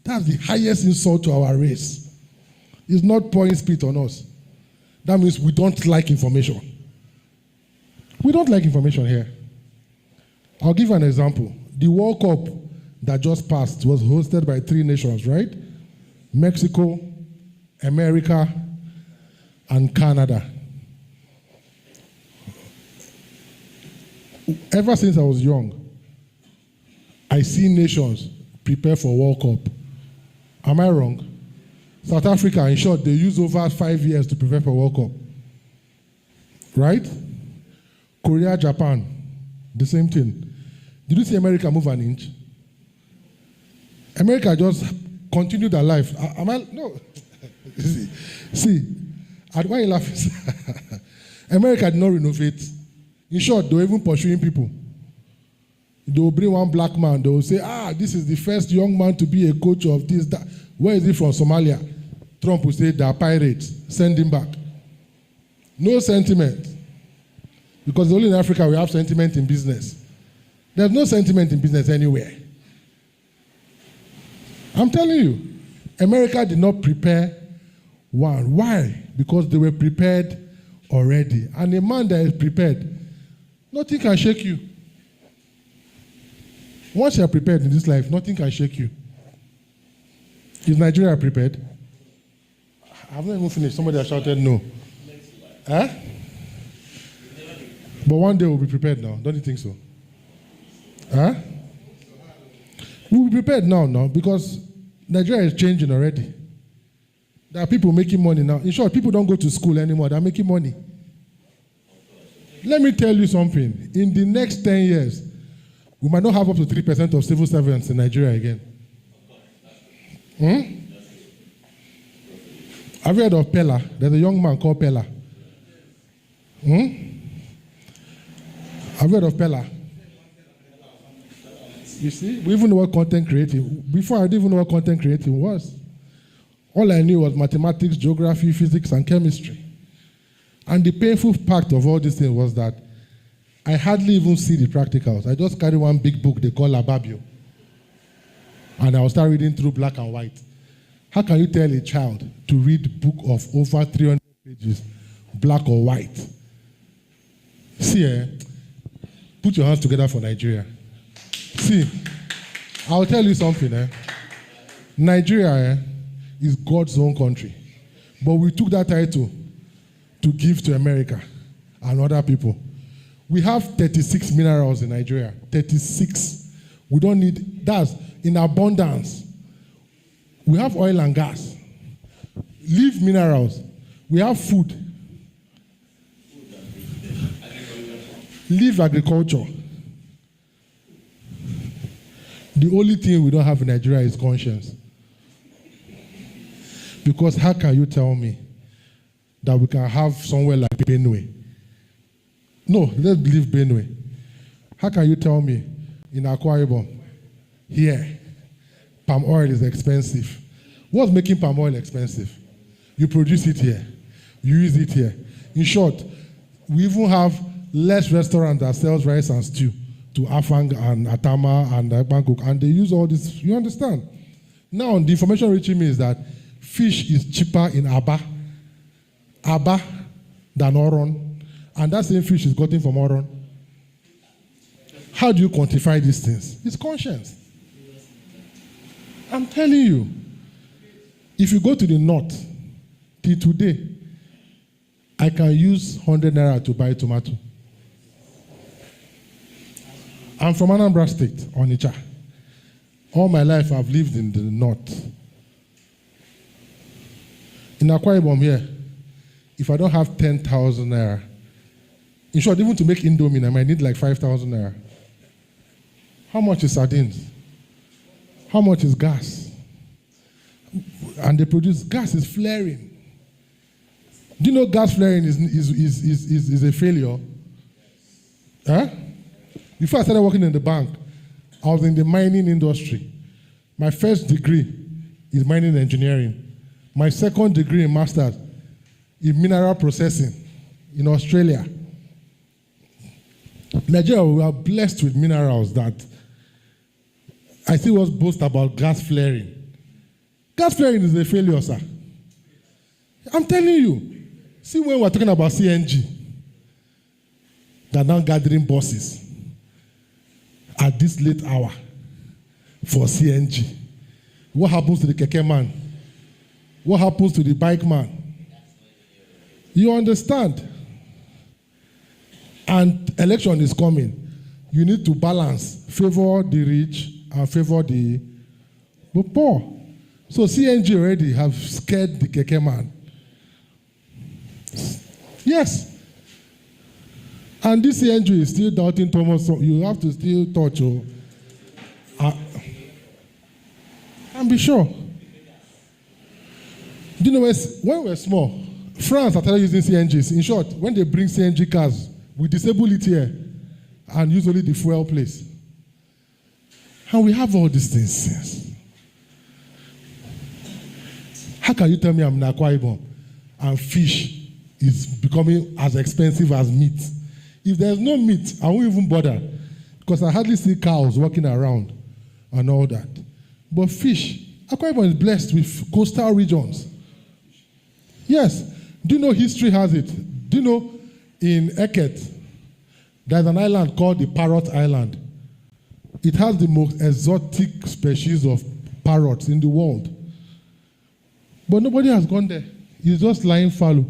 S1: That's the highest insult to our race. It's not pouring spit on us. That means we don't like information. We don't like information here. I'll give you an example. The World Cup that just passed was hosted by 3 nations, right? Mexico, America, and Canada. Ever since I was young, I see nations prepare for World Cup. Am I wrong? South Africa, in short, they use over 5 years to prepare for World Cup. Right? Korea, Japan, the same thing. Did you see America move an inch? America just continued their life. No. See, why are you laughing? America did not renovate. In short, they were even pursuing people. They will bring one black man. They will say, this is the first young man to be a coach of this, that. Where is he from? Somalia. Trump will say, they are pirates. Send him back. No sentiment. Because only in Africa we have sentiment in business. There's no sentiment in business anywhere. I'm telling you, America did not prepare one. Why? Because they were prepared already. And a man that is prepared, nothing can shake you. Once you are prepared in this life, nothing can shake you. Is Nigeria prepared? I've not even finished. Somebody has shouted no. Huh? But one day we'll be prepared now. Don't you think so? Huh? We'll be prepared now, because Nigeria is changing already. There are people making money now. In short, people don't go to school anymore. They're making money. Let me tell you something. In the next 10 years, we might not have up to 3% of civil servants in Nigeria again. Have you heard of Pella? There's a young man called Pella. Have you heard of Pella? You see, we even know what content creating. Before I didn't even know what content creating was. All I knew was mathematics, geography, physics, and chemistry. And the painful part of all these things was that I hardly even see the practicals. I just carry one big book they call Ababio. And I'll start reading through black and white. How can you tell a child to read a book of over 300 pages, black or white? See, put your hands together for Nigeria. See, I'll tell you something. Nigeria is God's own country. But we took that title to give to America and other people. We have 36 minerals in Nigeria. 36. We don't need, that's in abundance. We have oil and gas. Leave minerals. We have food. Leave agriculture. The only thing we don't have in Nigeria is conscience. Because how can you tell me that we can have somewhere like Benue? No, let's leave Benue. How can you tell me in Akwa Ibom, here, palm oil is expensive? What's making palm oil expensive? You produce it here. You use it here. In short, we even have less restaurants that sells rice and stew to Afang and Atama and Bangkok, and they use all this. You understand? Now, the information reaching me is that fish is cheaper in Aba than Oron, and that same fish is gotten from Oron. How do you quantify these things? It's conscience. I'm telling you, if you go to the north, till today, I can use 100 naira to buy tomato. I'm from Anambra State, Onitsha. All my life I've lived in the north. In Akwa Ibom here, if I don't have 10,000 naira, in short, even to make Indomie, I might need like 5,000 naira. How much is sardines? How much is gas? And they produce, gas is flaring. Do you know gas flaring is a failure? Huh? Before I started working in the bank, I was in the mining industry. My first degree is mining engineering. My second degree in master's in mineral processing in Australia. Nigeria, we are blessed with minerals that I see what's boast about gas flaring. Gas flaring is a failure, sir. I'm telling you. See, when we're talking about CNG, they're now gathering buses at this late hour for CNG. What happens to the keke man? What happens to the bike man? You understand? And election is coming. You need to balance, favor the rich and favor the poor. So CNG already have scared the keke man. Yes. And this CNG is still doubting Thomas. So you have to still touch and be sure. Do you know when we were small, France started using CNGs. In short, when they bring CNG cars, we disable it here and use only the fuel place. And we have all these things. Yes. How can you tell me I'm in Akwa Ibom and fish is becoming as expensive as meat? If there's no meat, I won't even bother because I hardly see cows walking around and all that. But fish, Akwa Ibom is blessed with coastal regions. Yes. Do you know history has it? Do you know in Eket, there's an island called the Parrot Island. It has the most exotic species of parrots in the world. But nobody has gone there. It's just lying fallow.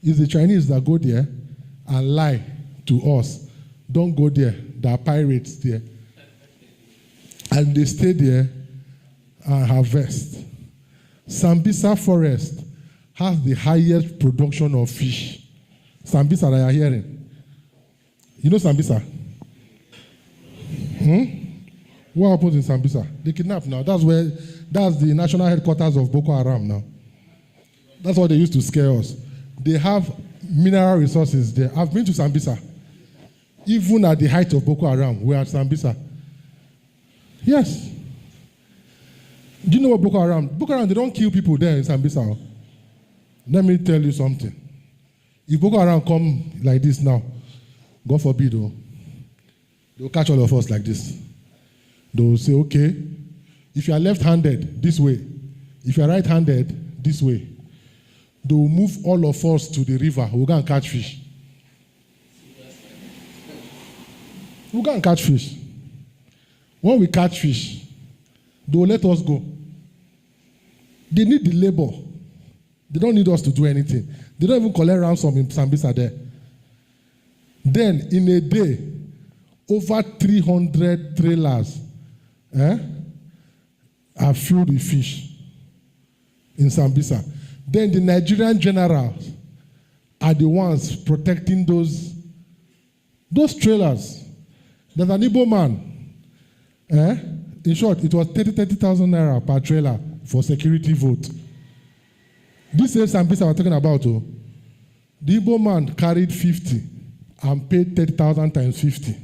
S1: It's the Chinese that go there and lie to us. Don't go there. There are pirates there. And they stay there and harvest. Sambisa Forest has the highest production of fish. Sambisa that you are hearing. You know Sambisa? What happens in Sambisa? They kidnap now. That's the national headquarters of Boko Haram now. That's what they used to scare us. They have mineral resources there. I've been to Sambisa. Even at the height of Boko Haram, we're at Sambisa. Yes. Do you know what Boko Haram? Boko Haram, they don't kill people there in Sambisa. Let me tell you something. If Boko Haram come like this now, God forbid, they'll catch all of us like this. They'll say, okay, if you are left-handed, this way. If you are right-handed, this way. They'll move all of us to the river. We'll go and catch fish. We'll go and catch fish. When we catch fish, they'll let us go. They need the labor. They don't need us to do anything. They don't even collect ransom in Sambisa there. Then, in a day, over 300 trailers are filled with fish in Sambisa. Then the Nigerian generals are the ones protecting those trailers. There's an Ibom man. In short, it was 30,000 naira per trailer for security vote. This is Sambisa we're talking about. The Ibom man carried 50 and paid 30,000 times 50.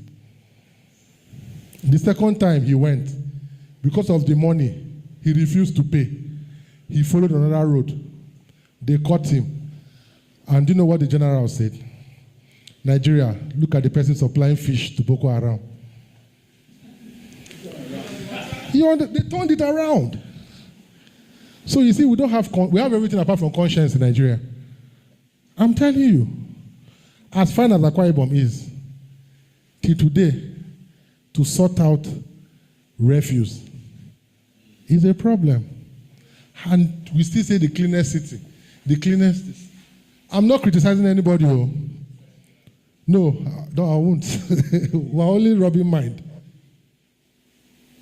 S1: The second time he went, because of the money, he refused to pay. He followed another road. They caught him. And do you know what the general said? Nigeria, look at the person supplying fish to Boko Haram. They turned it around. So you see, we have everything apart from conscience in Nigeria. I'm telling you, as fine as Akwa Ibom is, till today, to sort out refuse is a problem. And we still say the cleanest city, the cleanest. I'm not criticizing anybody. No, I won't. We're only rubbing mind.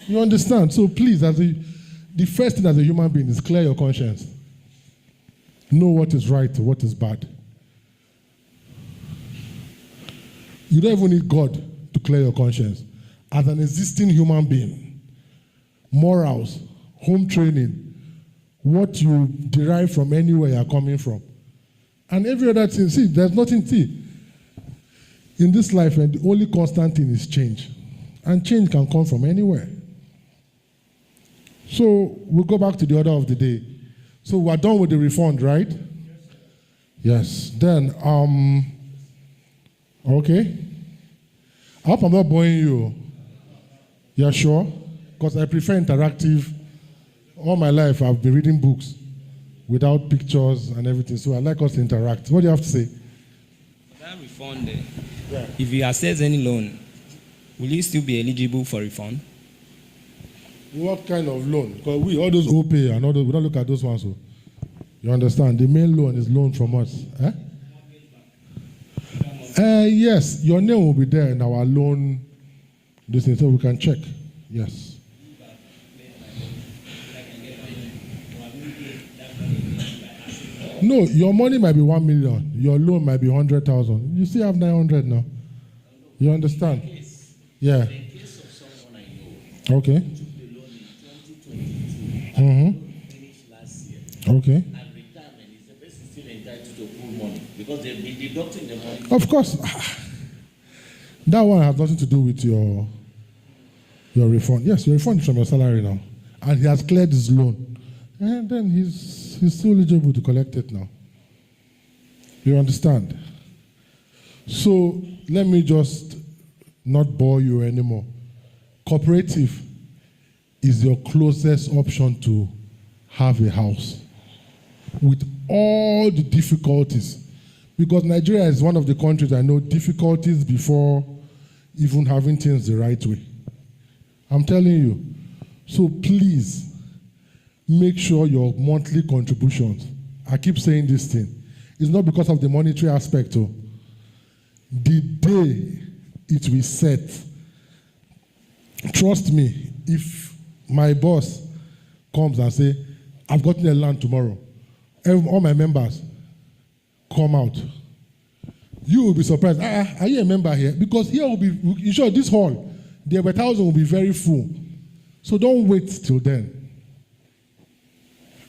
S1: You understand? So please, the first thing as a human being is clear your conscience. Know what is right, what is bad. You don't even need God to clear your conscience. As an existing human being, morals, home training, what you derive from anywhere you're coming from, and every other thing. See, there's nothing, in this life, and the only constant thing is change. And change can come from anywhere. So we'll go back to the order of the day. So we're done with the refund, right? Yes. Then, okay. I hope I'm not boring you. You're sure? Because I prefer interactive. All my life, I've been reading books without pictures and everything. So I like us to interact. What do you have to say?
S9: That refund, if you assess any loan, will you still be eligible for refund?
S1: What kind of loan? Because all those OPay and all those, we don't look at those ones. So you understand? The main loan is loan from us. Yes, your name will be there in our loan. This thing, so we can check. Yes. No, your money might be 1 million. Your loan might be 100,000. You still have 900 now. You understand? Yeah.
S4: In case of someone I know,
S1: okay.
S4: Took the loan in 2022, finished last year.
S1: Okay.
S4: And retirement is the person still entitled to full money because they've been deducting the money.
S1: Of course. That one has nothing to do with your refund. Yes, your refund is from your salary now. And he has cleared his loan. And then he's still eligible to collect it now. You understand? So let me just not bore you anymore. Cooperative is your closest option to have a house with all the difficulties. Because Nigeria is one of the countries I know difficulties before even having things the right way. I'm telling you. So please, make sure your monthly contributions, I keep saying this thing, it's not because of the monetary aspect. The day it will set, trust me, if my boss comes and say, I've gotten a land tomorrow, all my members come out, you will be surprised. Are you a member here? Because here will be, in short, this hall, the 1,000 will be very full. So don't wait till then.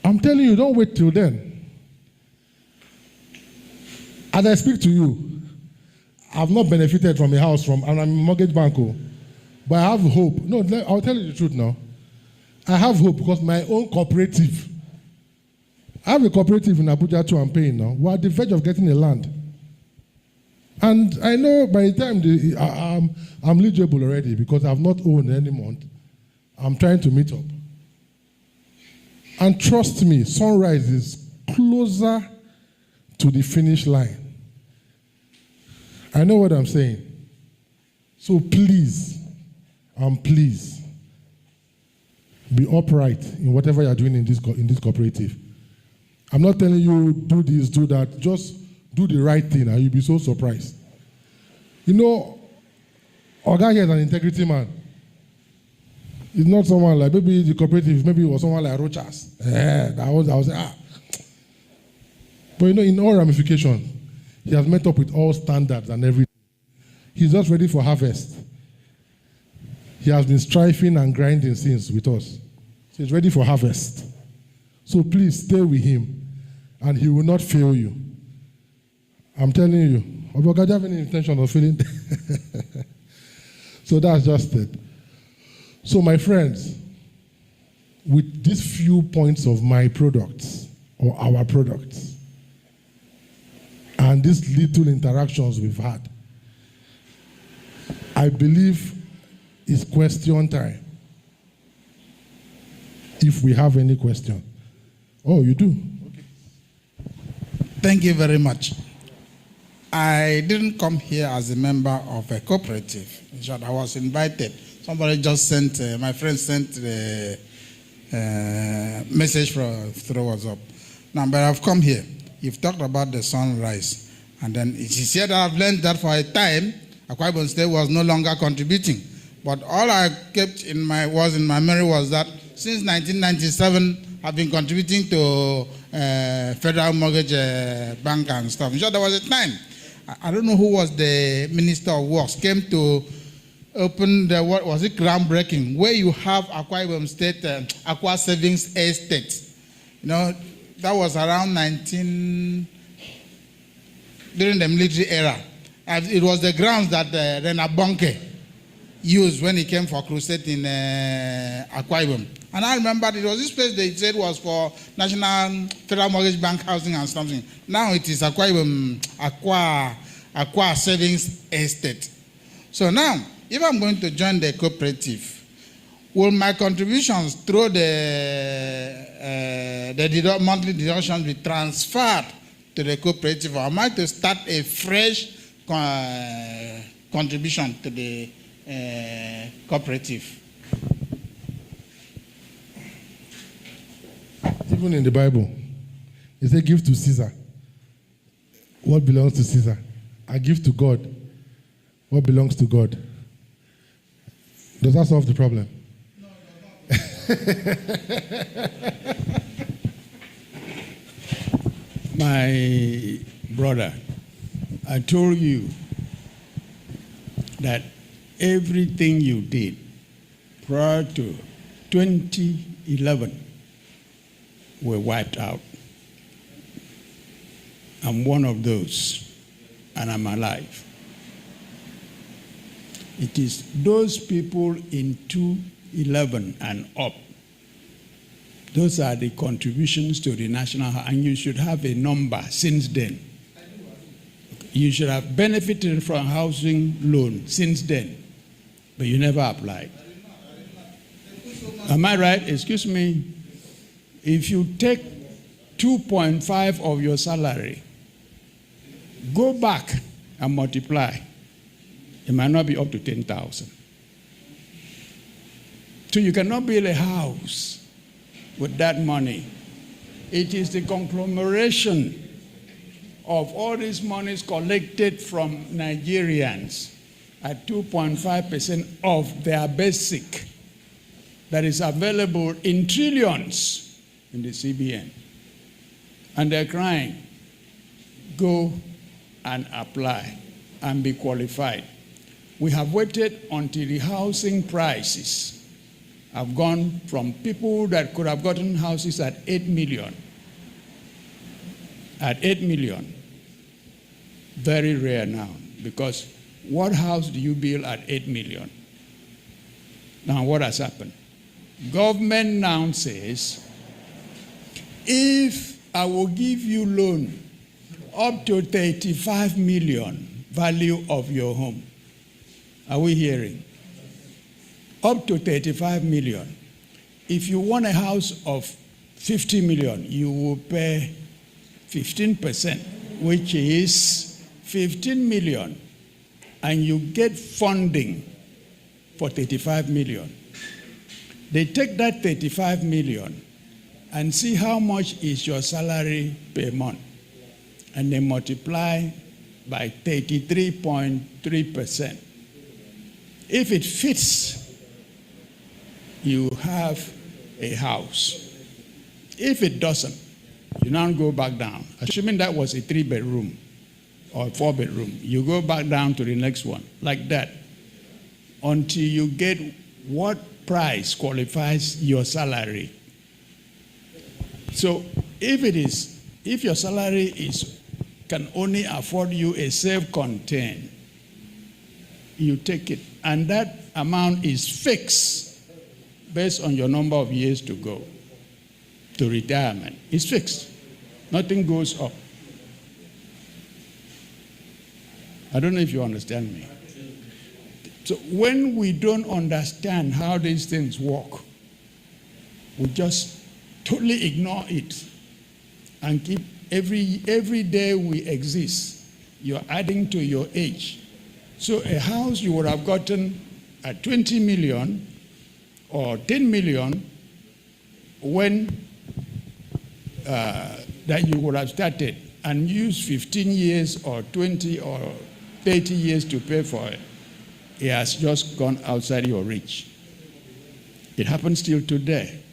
S1: I'm telling you, don't wait till then. As I speak to you, I've not benefited from a house and I'm a mortgage banker, but I have hope. No, I'll tell you the truth now. I have hope because my own cooperative, I have a cooperative in Abuja too I'm paying now. We're at the verge of getting a land. And I know by the time I'm eligible already because I've not owned any month. I'm trying to meet up. And trust me, SunRise is closer to the finish line. I know what I'm saying. So please, please, be upright in whatever you're doing in this cooperative. I'm not telling you do this, do that. Just do the right thing and you'll be so surprised. You know, Oga here is an integrity man. He's not someone like, maybe the cooperative, maybe it was someone like Rochas. I was But you know, in all ramifications, he has met up with all standards and everything. He's just ready for harvest. He has been striving and grinding since with us. So he's ready for harvest. So please stay with him and he will not fail you. I'm telling you. Oboga, do you have any intention of failing? So that's just it. So my friends, with these few points of my products or our products and these little interactions we've had, I believe it's question time. If we have any question. Oh, you do? Okay.
S7: Thank you very much. I didn't come here as a member of a cooperative. In short, I was invited. Somebody just sent, my friend sent a message through WhatsApp. Now, but I've come here. You've talked about the SunRise. And then he said I've learned that for a time, Akwa Ibom State was no longer contributing. But all I kept in my memory was that since 1997, I've been contributing to Federal Mortgage Bank and stuff. In short, there was a time, I don't know who was the Minister of Works, came to open the, what was it, groundbreaking, where you have Akwa Ibom State, Akwa Savings Estate. You know, that was around during the military era. And it was the grounds that Rena Bonke used when he came for crusade in Akwa Ibom. And I remember it was this place they said was for National Federal Mortgage Bank housing and something. Now it is Akwa Ibom, Akwa Savings Estate. So now, if I'm going to join the cooperative, will my contributions through the monthly deductions be transferred to the cooperative, or am I to start a fresh contribution to the cooperative?
S1: Even in the Bible, it says, give to Caesar what belongs to Caesar. I give to God what belongs to God. Does that solve the problem?
S7: No,
S8: My brother, I told you that everything you did prior to 2011 were wiped out. I'm one of those, and I'm alive. It is those people in 2011 and up. Those are the contributions to the national, and you should have a number since then. You should have benefited from housing loan since then, but you never applied. Am I right? Excuse me. If you take 2.5 of your salary, go back and multiply, it might not be up to 10,000. So you cannot build a house with that money. It is the conglomeration of all these monies collected from Nigerians at 2.5% of their basic that is available in trillions in the CBN. And they're crying, go and apply and be qualified. We have waited until the housing prices have gone from people that could have gotten houses at 8 million. At 8 million. Very rare now, because what house do you build at 8 million? Now what has happened? Government now says, if I will give you loan up to 35 million, value of your home. Are we hearing? Up to 35 million. If you want a house of 50 million, you will pay 15%, which is 15 million, and you get funding for 35 million. They take that 35 million and see how much is your salary per month, and they multiply by 33.3%. If it fits, you have a house. If it doesn't, you now go back down. Assuming that was a 3-bedroom or 4-bedroom, you go back down to the next one, like that, until you get what price qualifies your salary. So if your salary can only afford you a self-contained, you take it. And that amount is fixed based on your number of years to go to retirement. It's fixed. Nothing goes up. I don't know if you understand me. So when we don't understand how these things work, we just totally ignore it and keep every day we exist, you're adding to your age. So a house you would have gotten at 20 million or 10 million when that you would have started and used 15 years or 20 or 30 years to pay for it, it has just gone outside your reach. It happens still today.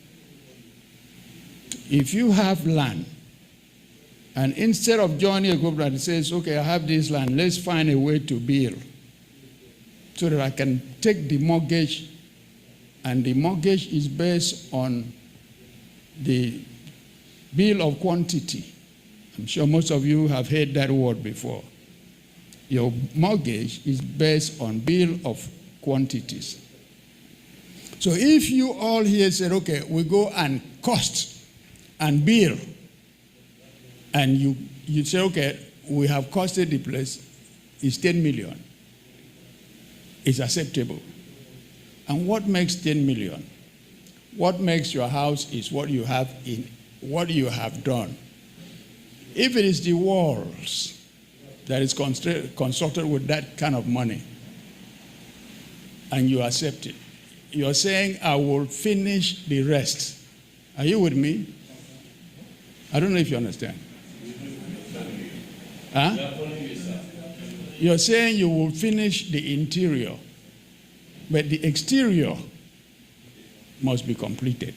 S8: If you have land, and instead of joining a group that says, okay, I have this land, let's find a way to build so that I can take the mortgage, and the mortgage is based on the bill of quantity. I'm sure most of you have heard that word before. Your mortgage is based on bill of quantities. So if you all here said, okay, we go and cost and bill, and you say, okay, we have costed the place, it's 10 million. It's acceptable. And what makes 10 million? What makes your house is what you have done. If it is the walls that is constructed with that kind of money, and you accept it, you're saying, I will finish the rest. Are you with me? I don't know if you understand. Huh? You're saying you will finish the interior, but the exterior must be completed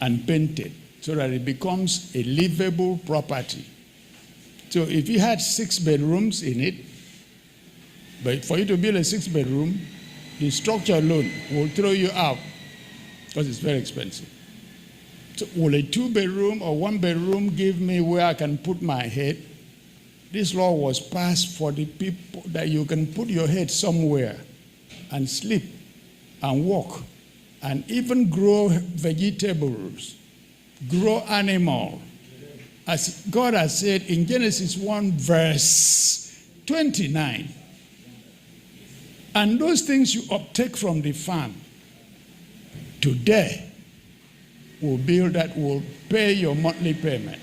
S8: and painted so that it becomes a livable property. So if you had 6 bedrooms in it, but for you to build a 6-bedroom, the structure alone will throw you out because it's very expensive. So will a 2-bedroom or 1-bedroom give me where I can put my head? This law was passed for the people that you can put your head somewhere and sleep and walk and even grow vegetables, grow animals. As God has said in Genesis 1 verse 29. And those things you uptake from the farm today will build that will pay your monthly payment.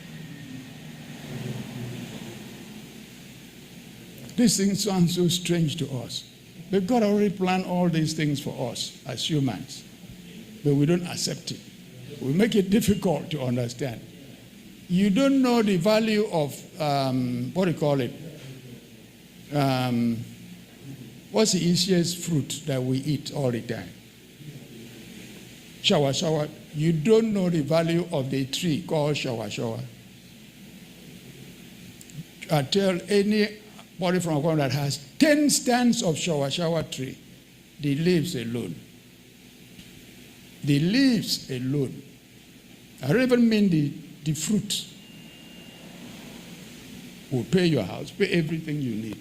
S8: These things sound so strange to us. But God already planned all these things for us as humans. But we don't accept it. We make it difficult to understand. You don't know the value of, what do you call it? What's the easiest fruit that we eat all the time? Shawa. You don't know the value of the tree called shawa. I tell anybody from Akwa that has 10 stands of shawa tree, the leaves alone. The leaves alone. I don't even mean the fruit. Will pay your house, pay everything you need.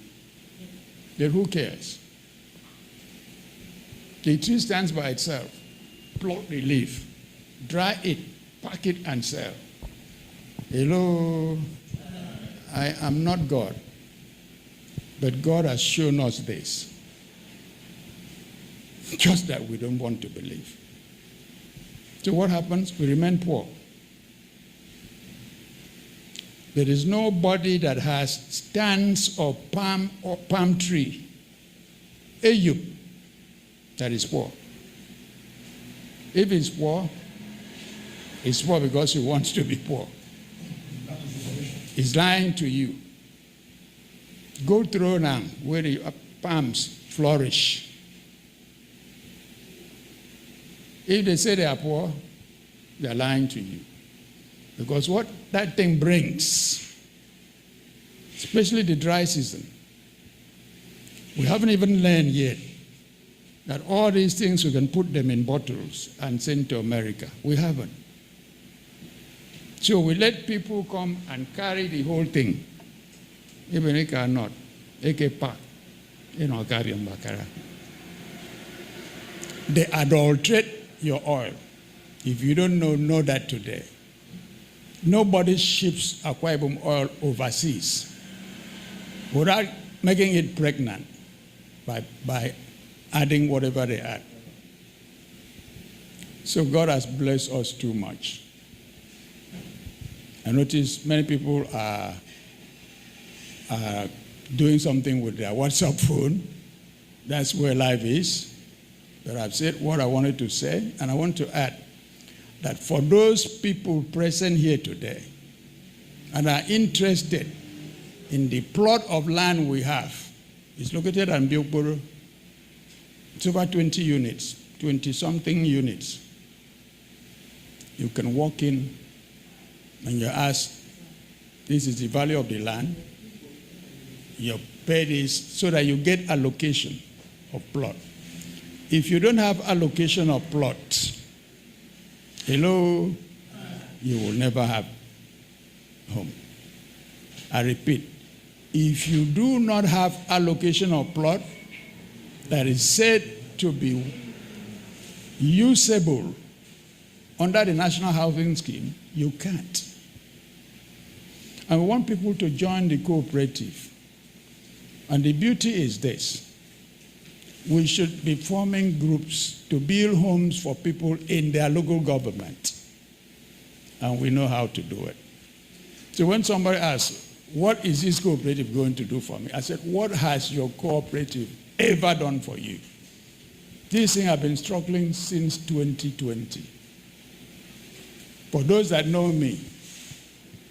S8: Then who cares? The tree stands by itself. Pluck the leaf, dry it, pack it, and sell. Hello, I am not God. But God has shown us this. Just that we don't want to believe. So what happens? We remain poor. There is nobody that has stands of palm tree, Ewet, that is poor. If he's poor because he wants to be poor. He's lying to you. Go through now where the palms flourish. If they say they are poor, they are lying to you. Because what that thing brings, especially the dry season, we haven't even learned yet that all these things we can put them in bottles and send to America. We haven't. So we let people come and carry the whole thing. Even they cannot. They can pack. Carry on Bakara. They adulterate your oil. If you don't know that today. Nobody ships Akwa Ibom oil overseas without making it pregnant by adding whatever they add. So God has blessed us too much. I notice many people are doing something with their WhatsApp phone. That's where life is. But I've said what I wanted to say, and I want to add that for those people present here today and are interested in the plot of land we have, it's located in Biokboro. It's over 20 units, 20-something units. You can walk in and you ask, this is the value of the land. You pay this so that you get allocation of plot. If you don't have allocation of plot, hello, you will never have home. I repeat, if you do not have allocation of plot that is said to be usable under the National Housing Scheme, you can't. And we want people to join the cooperative. And the beauty is this. We should be forming groups to build homes for people in their local government. And we know how to do it. So when somebody asks, what is this cooperative going to do for me? I said, what has your cooperative ever done for you? This thing I've been struggling since 2020. For those that know me,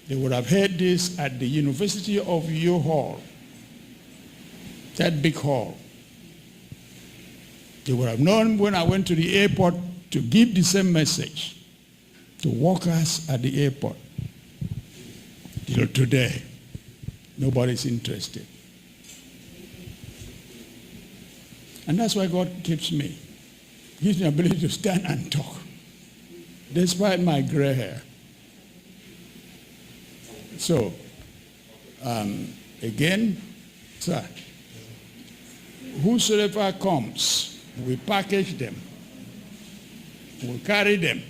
S8: they would have heard this at the University of Uyo Hall, that big hall. They would have known when I went to the airport to give the same message to workers at the airport. Till today, nobody's interested. And that's why God keeps me. Gives me the ability to stand and talk, despite my gray hair. So, again, sir, whosoever comes, we package them, we carry them,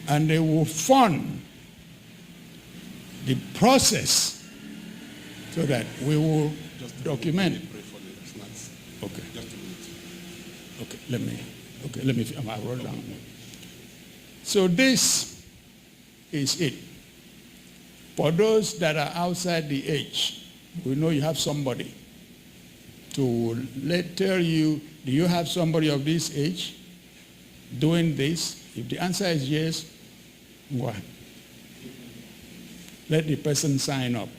S8: and they will fund the process so that we will document. Okay. Okay, let me, I wrote down. So this is it. For those that are outside the age, we know you have somebody to tell you, do you have somebody of this age doing this? If the answer is yes, what? Let the person sign up.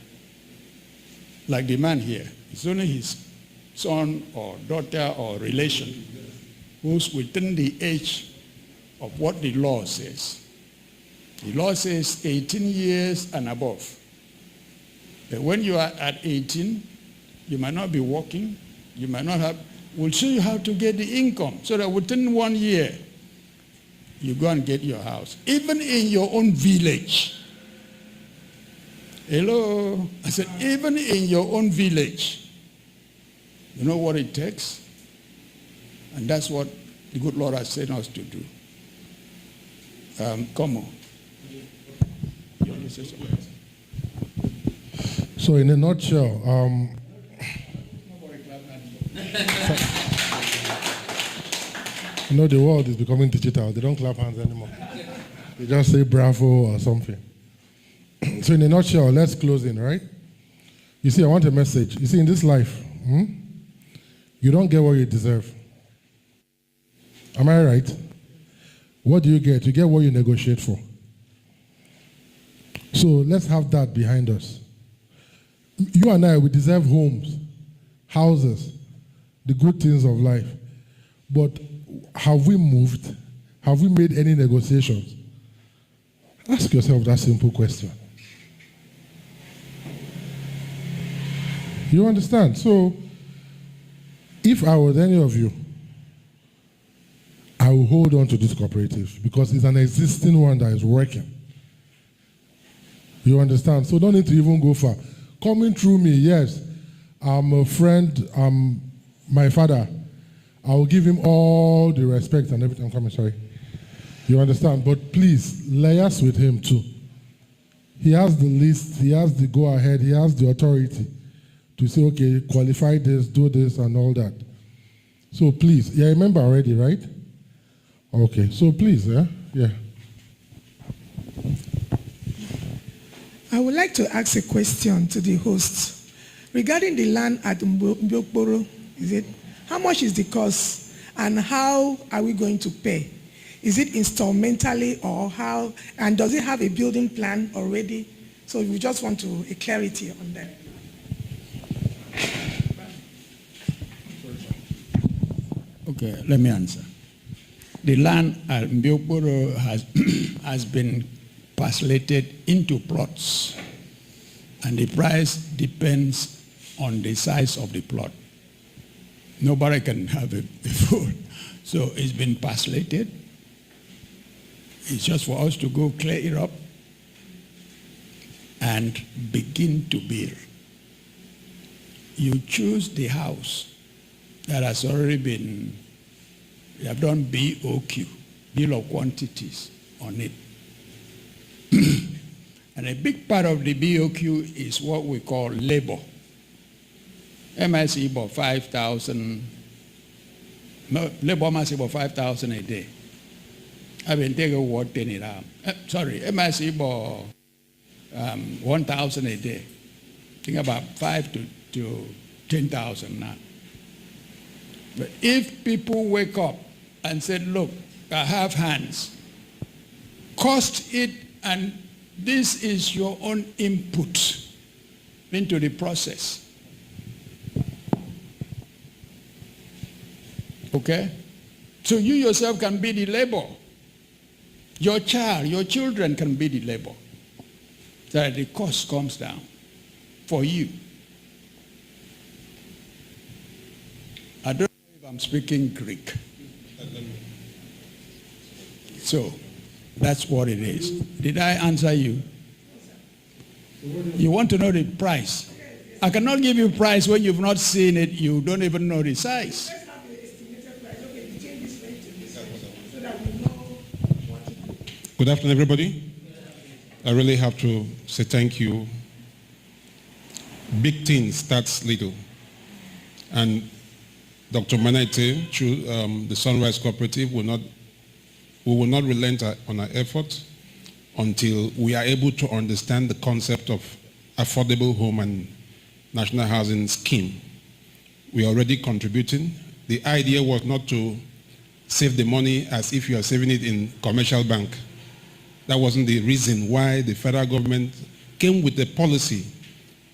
S8: Like the man here, it's only his son or daughter or relation who's within the age of what the law says. The law says 18 years and above. But when you are at 18, you might not be working, you might not have, we'll show you how to get the income so that within 1 year, you go and get your house. Even in your own village. Hello? I said, even in your own village. You know what it takes? And that's what the good Lord has sent us to do. Come on.
S1: So in a nutshell, You know, the world is becoming digital. They don't clap hands anymore. They just say bravo or something. So in a nutshell, let's close in, right? You see, I want a message. You see, in this life, you don't get what you deserve. Am I right? What do you get? You get what you negotiate for. So let's have that behind us. You and I, we deserve homes, houses, the good things of life. But have we moved? Have we made any negotiations? Ask yourself that simple question. You understand? So, if I was any of you, I will hold on to this cooperative because it's an existing one that is working. You understand? So don't need to even go far. Coming through me, yes, I'm a friend, I'm my father. I will give him all the respect and everything. I'm coming, sorry. You understand? But please, liaise with him too. He has the list, he has the go-ahead, he has the authority to say, okay, qualify this, do this, and all that. So please, yeah, remember already, right? Okay, so please, yeah.
S10: I would like to ask a question to the host. Regarding the land at Mbiokporo, is it? How much is the cost and how are we going to pay? Is it installmentally or how? And does it have a building plan already? So we just want a clarity on that.
S8: Okay, let me answer. The land at Mbiokporo has been parcellated into plots, and the price depends on the size of the plot. Nobody can have a full. So it's been parcellated. It's just for us to go clear it up and begin to build. You choose the house that has already been, you have done BOQ, bill of quantities on it. And a big part of the BOQ is what we call labor. MSC about 5,000, labor must about 5,000 a day. I've been taking what 10 it out. Sorry, MSC about 1,000 a day. Think about 5 to 10,000 now. But if people wake up and said, look, I have hands, cost it, and this is your own input into the process. Okay? So you yourself can be the labor. Your child, your children can be the labor. So that the cost comes down for you. I don't know if I'm speaking Greek. So that's what it is. Did I answer you? You want to know the price? I cannot give you a price when you've not seen it. You don't even know the size.
S6: Good afternoon, everybody. I really have to say thank you. Big thing starts little. And Dr. Manaite, through the SunRise Cooperative, we will not relent on our efforts until we are able to understand the concept of affordable home and national housing scheme. We are already contributing. The idea was not to save the money as if you are saving it in commercial bank. That wasn't the reason why the federal government came with a policy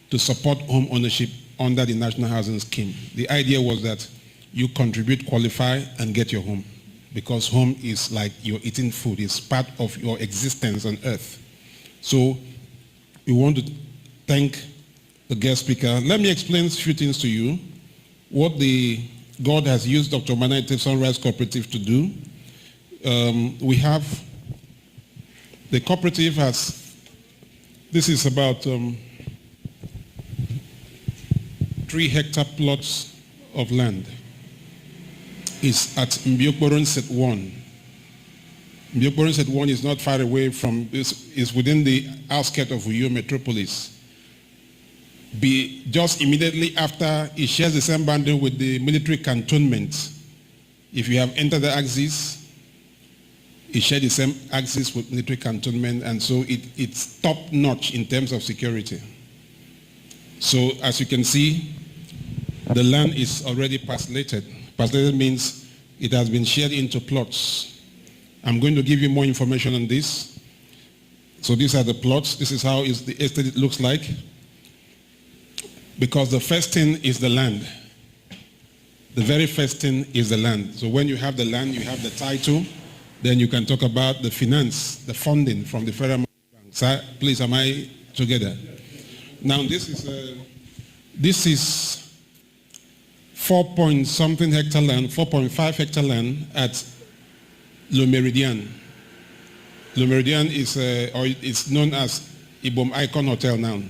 S6: to support home ownership under the national housing scheme. The idea was that you contribute, qualify, and get your home. Because home is like you're eating food. It's part of your existence on earth. So we want to thank the guest speaker. Let me explain a few things to you. What God has used Dr. Manaite SunRise Cooperative to do. We have, the cooperative has, this is about 3 hectare plots of land. Is at Mbiokporo Set 1. Mbiokporo Set 1 is not far away from, is within the outskirts of Uyo metropolis. be just immediately after it shares the same boundary with the military cantonment. If you have entered the axis, it shares the same axis with military cantonment, and so it's top-notch in terms of security. So as you can see, the land is already parcellated. Parcellated means it has been shared into plots. I'm going to give you more information on this. So these are the plots. This is how the estate looks like. Because the first thing is the land. The very first thing is the land. So when you have the land, you have the title, then you can talk about the finance, the funding from the federal bank. Sir, please, am I together? Now this is 4-point-something hectare land, 4.5 hectare land at Le Méridien. Le Méridien is, or it's known as Ibom Icon Hotel now.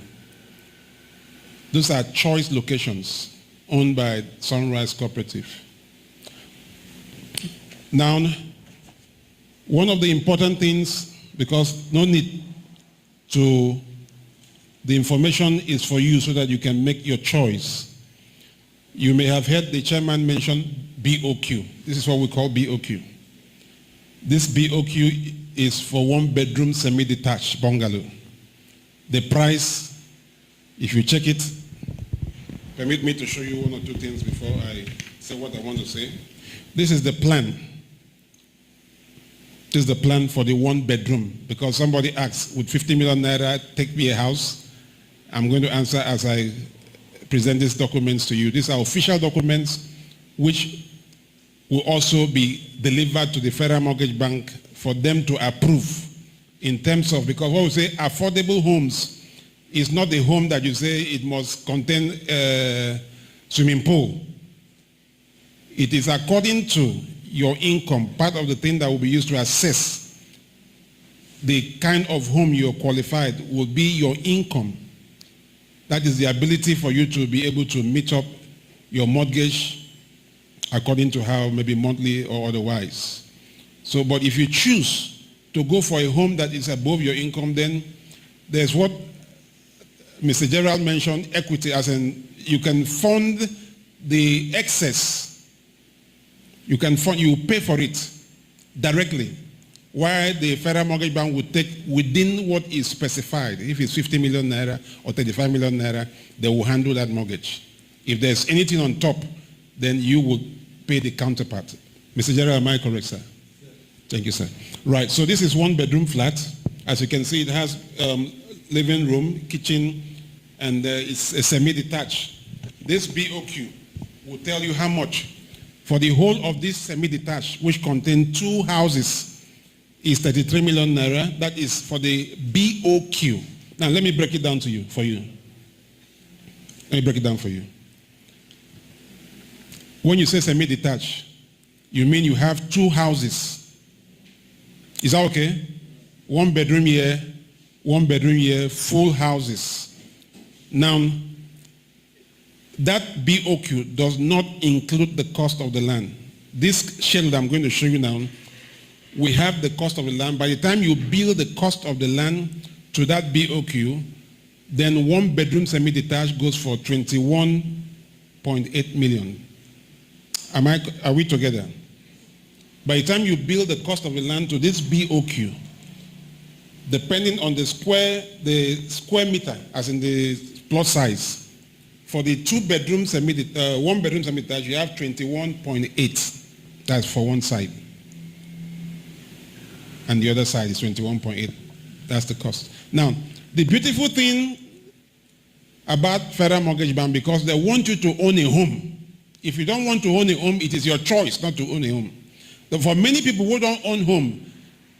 S6: Those are choice locations owned by SunRise Cooperative. Now, one of the important things, because no need to, the information is for you so that you can make your choice. You may have heard the chairman mention BOQ. This is what we call BOQ. This BOQ is for one-bedroom semi-detached bungalow. The price, if you check it, permit me to show you one or two things before I say what I want to say. This is the plan. This is the plan for the one-bedroom, because somebody asks, would 50 million naira take me a house? I'm going to answer as I present these documents to you. These are official documents which will also be delivered to the Federal Mortgage Bank for them to approve in terms of, because what we say affordable homes is not a home that you say it must contain a swimming pool. It is according to your income, part of the thing that will be used to assess the kind of home you're qualified will be your income. That is the ability for you to be able to meet up your mortgage according to how, maybe monthly or otherwise. So, but if you choose to go for a home that is above your income, then there's what Mr. Gerald mentioned, equity, as in you can fund the excess. You pay for it directly, while the Federal Mortgage Bank would take within what is specified. If it's 50 million naira or 35 million naira, they will handle that mortgage. If there's anything on top, then you will pay the counterpart. Mr. Gerald, am I correct, sir? Yes. Thank you, sir. Right, so this is one-bedroom flat. As you can see, it has living room, kitchen, and it's a semi-detached. This BOQ will tell you how much. For the whole of this semi-detached, which contains 2 houses, is 33 million naira. That is for the BOQ. Now, let me break it down for you. Let me break it down for you. When you say semi-detached, you mean you have 2 houses. Is that okay? 1 bedroom here, 1 bedroom here, full houses. Now, that BOQ does not include the cost of the land. This schedule that I'm going to show you now, we have the cost of the land. By the time you bill the cost of the land to that BOQ, then 1 bedroom semi-detached goes for 21.8 million. Are we together? By the time you bill the cost of the land to this BOQ, depending on the square meter, as in the plot size, for the 1 bedroom semi-detached, you have 21.8. That's for one side. And the other side is 21.8. That's the cost. Now, the beautiful thing about Federal Mortgage Bank, because they want you to own a home. If you don't want to own a home, it is your choice not to own a home. But for many people who don't own home,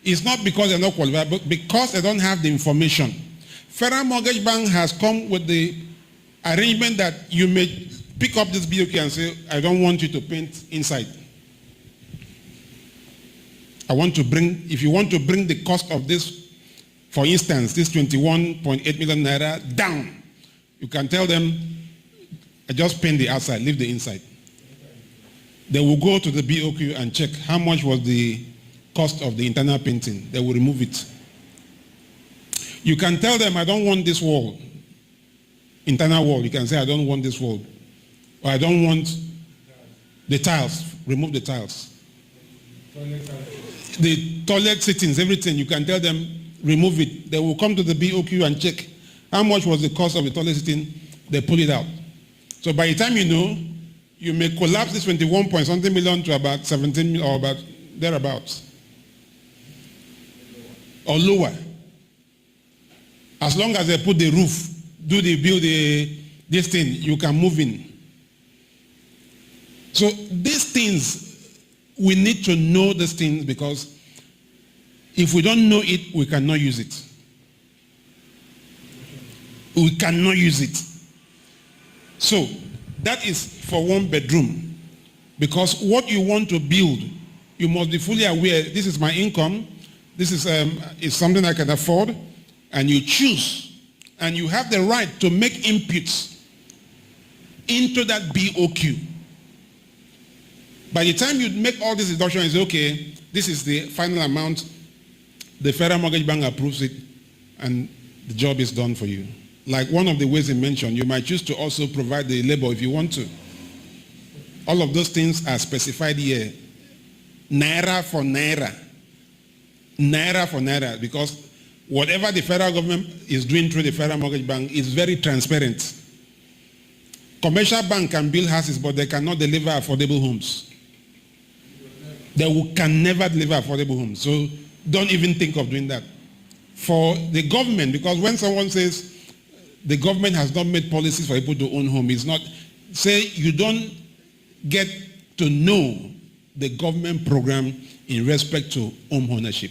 S6: it's not because they're not qualified, but because they don't have the information. Federal Mortgage Bank has come with the arrangement that you may pick up this BOQ and say, I don't want you to paint inside. If you want to bring the cost of this, for instance, this 21.8 million naira down, you can tell them, I just paint the outside, leave the inside. They will go to the BOQ and check how much was the cost of the internal painting. They will remove it. You can tell them, I don't want this wall. internal wall. You can say, I don't want this wall. Or I don't want the tiles. Remove the tiles. The toilet sittings, everything, you can tell them, remove it. They will come to the BOQ and check how much was the cost of the toilet sitting. They pull it out. So by the time you know, you may collapse this 21 point something million to about 17 or about thereabouts. Or lower. As long as they put the roof, this thing, you can move in. So these things, we need to know these things, because if we don't know it, we cannot use it. We cannot use it. So that is for 1 bedroom. Because what you want to build, you must be fully aware, this is my income, this is something I can afford, and you choose, and you have the right to make inputs into that BOQ. By the time you make all these deductions, okay, this is the final amount, the Federal Mortgage Bank approves it, and the job is done for you. Like one of the ways he mentioned, you might choose to also provide the labor if you want to. All of those things are specified here. Naira for naira. Naira for naira, because whatever the federal government is doing through the Federal Mortgage Bank is very transparent. Commercial bank can build houses, but they cannot deliver affordable homes. They can never deliver affordable homes. So don't even think of doing that. For the government, because when someone says the government has not made policies for people to own home, it's not, say you don't get to know the government program in respect to home ownership.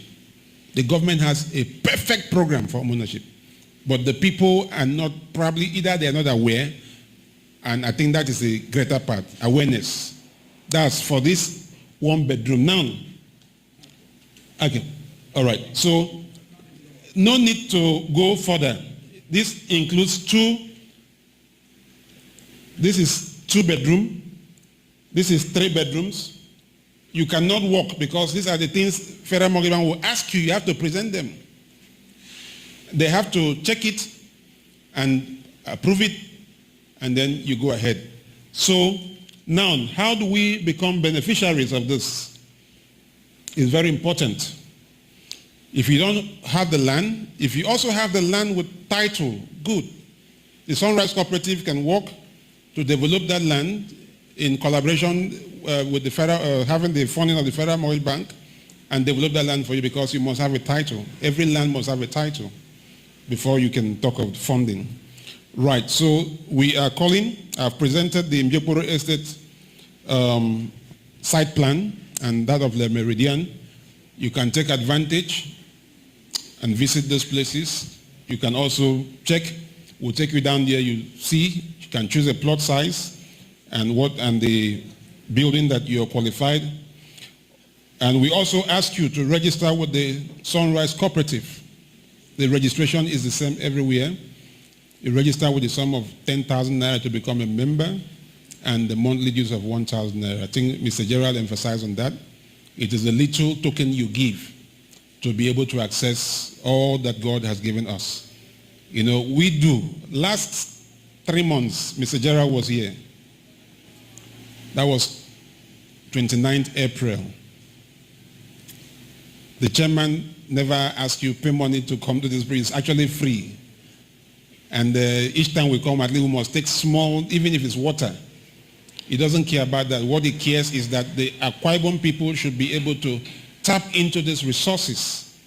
S6: The government has a perfect program for home ownership, but the people are not, probably either they are not aware, and I think that is the greater part, awareness. That's for this 1 bedroom. Now, okay, all right, so no need to go further. This includes this is 2 bedroom, this is 3 bedrooms. You cannot walk, because these are the things Federal Mortgage Bank will ask you. You have to present them. They have to check it and approve it, and then you go ahead. So now, how do we become beneficiaries of this? It's very important. If you don't have the land, if you also have the land with title, good. The SunRise Cooperative can work to develop that land in collaboration with the federal, having the funding of the Federal Mortgage Bank, and develop that land for you, because you must have a title. Every land must have a title before you can talk of funding. Right, so we are calling, I've presented the Mbiokporo Estate site plan and that of Le Meridian. You can take advantage and visit those places. You can also check, we'll take you down there, you see, you can choose a plot size and the building that you're qualified. And we also ask you to register with the SunRise Cooperative. The registration is the same everywhere. You register with the sum of 10,000 naira to become a member, and the monthly dues of 1,000 naira. I think Mr. Gerald emphasized on that. It is a little token you give to be able to access all that God has given us. You know, we do. Last 3 months, Mr. Gerald was here. That was 29th April. The chairman never asked you pay money to come to this place. It's actually free. And each time we come, at least we must take small, even if it's water. He doesn't care about that. What he cares is that the Akwa Ibom people should be able to tap into these resources.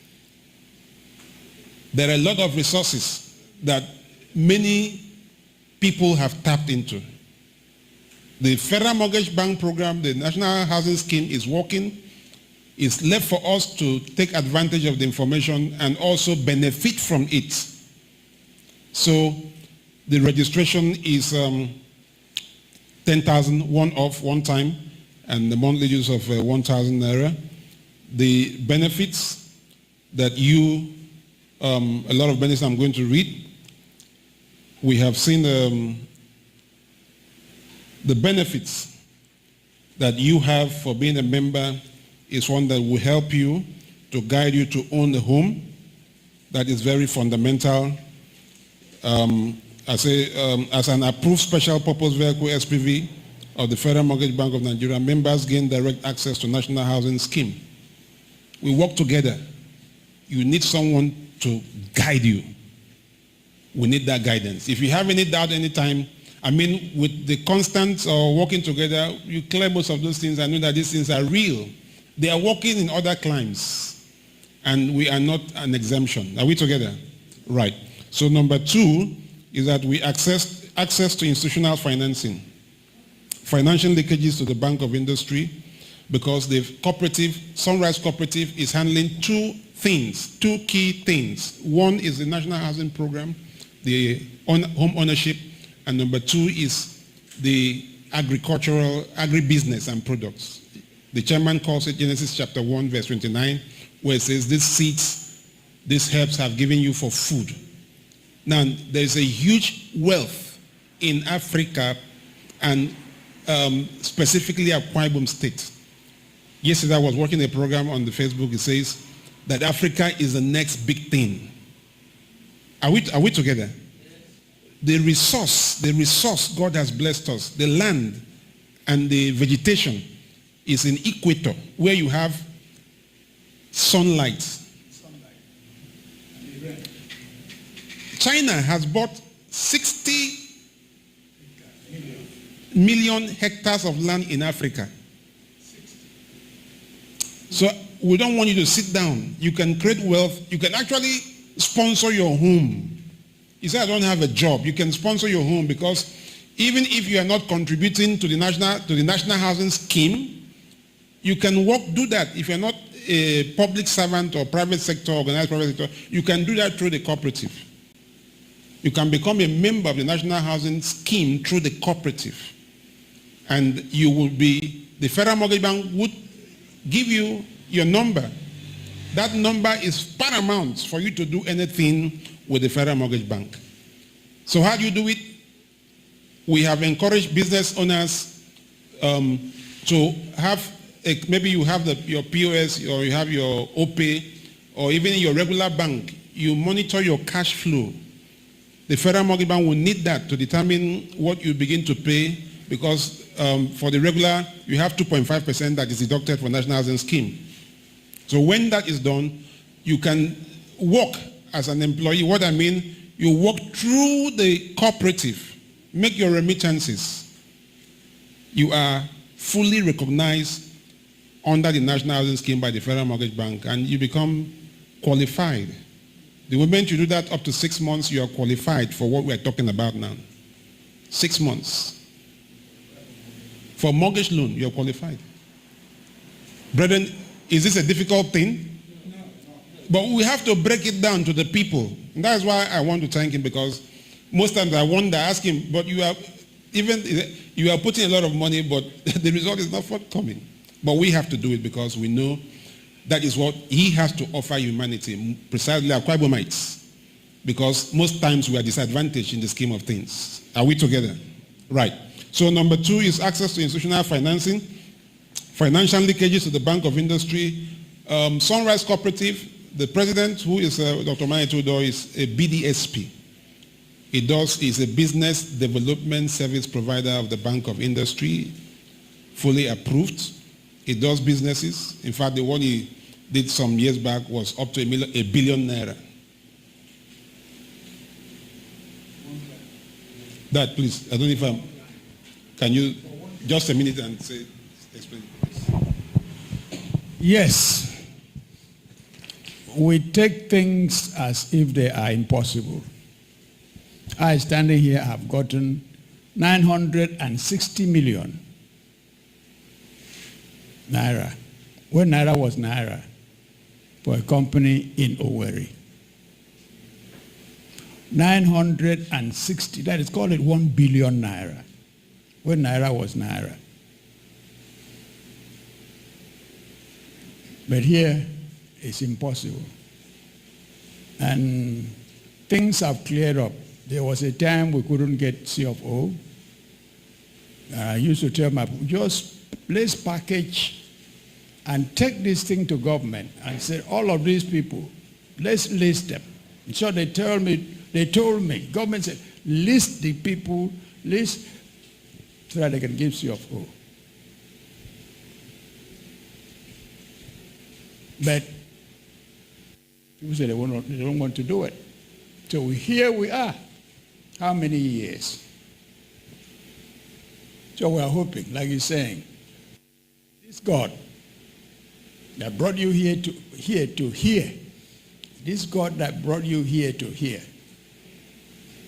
S6: There are a lot of resources that many people have tapped into. The Federal Mortgage Bank program, the National Housing Scheme is working. It's left for us to take advantage of the information and also benefit from it. So the registration is 10,000 one-off, one time, and the monthly dues of 1,000 naira. The benefits that you, a lot of benefits I'm going to read. We have seen the benefits that you have for being a member is one that will help you to guide you to own a home. That is very fundamental. as an approved special purpose vehicle SPV of the Federal Mortgage Bank of Nigeria, members gain direct access to National Housing Scheme. We work together. You need someone to guide you. We need that guidance. If you have any doubt anytime, I mean, with the constant working together, you clear most of those things and know that these things are real. They are working in other climes, and we are not an exemption. Are we together? Right. So number 2 is that we access to institutional financing. Financial leakages to the Bank of Industry, because the cooperative, SunRise Cooperative, is handling 2 things, 2 key things. One is the National Housing Program, the home ownership, and number 2 is the agribusiness and products. The chairman calls it Genesis chapter 1, verse 29, where it says, these seeds, these herbs have given you for food. Now, there is a huge wealth in Africa, and specifically Akwa Ibom State. Yesterday I was watching a program on the Facebook. It says that Africa is the next big thing. Are we together? The resource God has blessed us, the land and the vegetation is in equator, where you have sunlight. China has bought 60 million hectares of land in Africa. So we don't want you to sit down. You can create wealth. You can actually sponsor your home. You say, I don't have a job. You can sponsor your home, because even if you are not contributing to the national housing scheme, you can do that. If you're not a public servant or private sector, organized private sector, you can do that through the cooperative. You can become a member of the national housing scheme through the cooperative. And you will be, the Federal Mortgage Bank would give you your number. That number is paramount for you to do anything with the Federal Mortgage Bank. So how do you do it? We have encouraged business owners to have, maybe you have your POS, or you have your OPay, or even your regular bank. You monitor your cash flow. The Federal Mortgage Bank will need that to determine what you begin to pay, because for the regular, you have 2.5% that is deducted for National Housing Scheme. So when that is done, you can work as an employee. What I mean, you work through the cooperative, make your remittances. You are fully recognized under the National Housing Scheme by the Federal Mortgage Bank, and you become qualified. The moment you do that up to 6 months, you are qualified for what we are talking about now. 6 months. For mortgage loan, you are qualified. Brethren, is this a difficult thing? No. But we have to break it down to the people. And that's why I want to thank him, because most times I wonder, ask him, but you are putting a lot of money, but the result is not forthcoming. But we have to do it, because we know that is what he has to offer humanity, precisely Akwa Ibomites, because most times we are disadvantaged in the scheme of things. Are we together? Right. So number 2 is access to institutional financing, financial leakages to the Bank of Industry. SunRise Cooperative, the president, who is Dr. Mayetudo, is a BDSP. Is a business development service provider of the Bank of Industry, fully approved. It does businesses. In fact, the one he did some years back was up to a billion naira. That, please, I don't know if can you, just a minute and explain, please.
S8: Yes. We take things as if they are impossible. I, standing here, have gotten 960 million naira, when naira was naira, for a company in Owerri. 960, that is called it 1 billion naira, when naira was naira. But here, it's impossible. And things have cleared up. There was a time we couldn't get CFO. I used to tell my people, just let's package and take this thing to government and say, all of these people, let's list them. So they told me, government said, list the people, list so that they can give CFO. But people say they don't want to do it. So here we are. How many years? So we are hoping, like he's saying, this God that brought you here to here, this God that brought you here to here,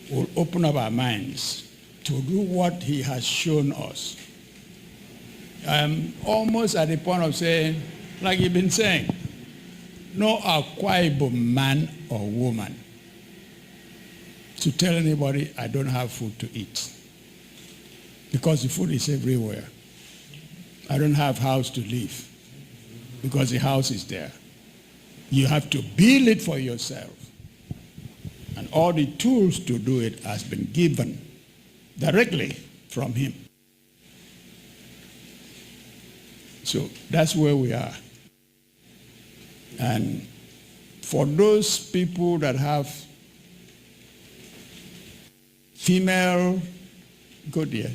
S8: will open up our minds to do what he has shown us. I'm almost at the point of saying, like you've been saying, no Akwa Ibom man or woman to tell anybody I don't have food to eat. Because the food is everywhere. I don't have house to live because the house is there. You have to build it for yourself. And all the tools to do it has been given directly from him. So that's where we are. And for those people that have female, go there.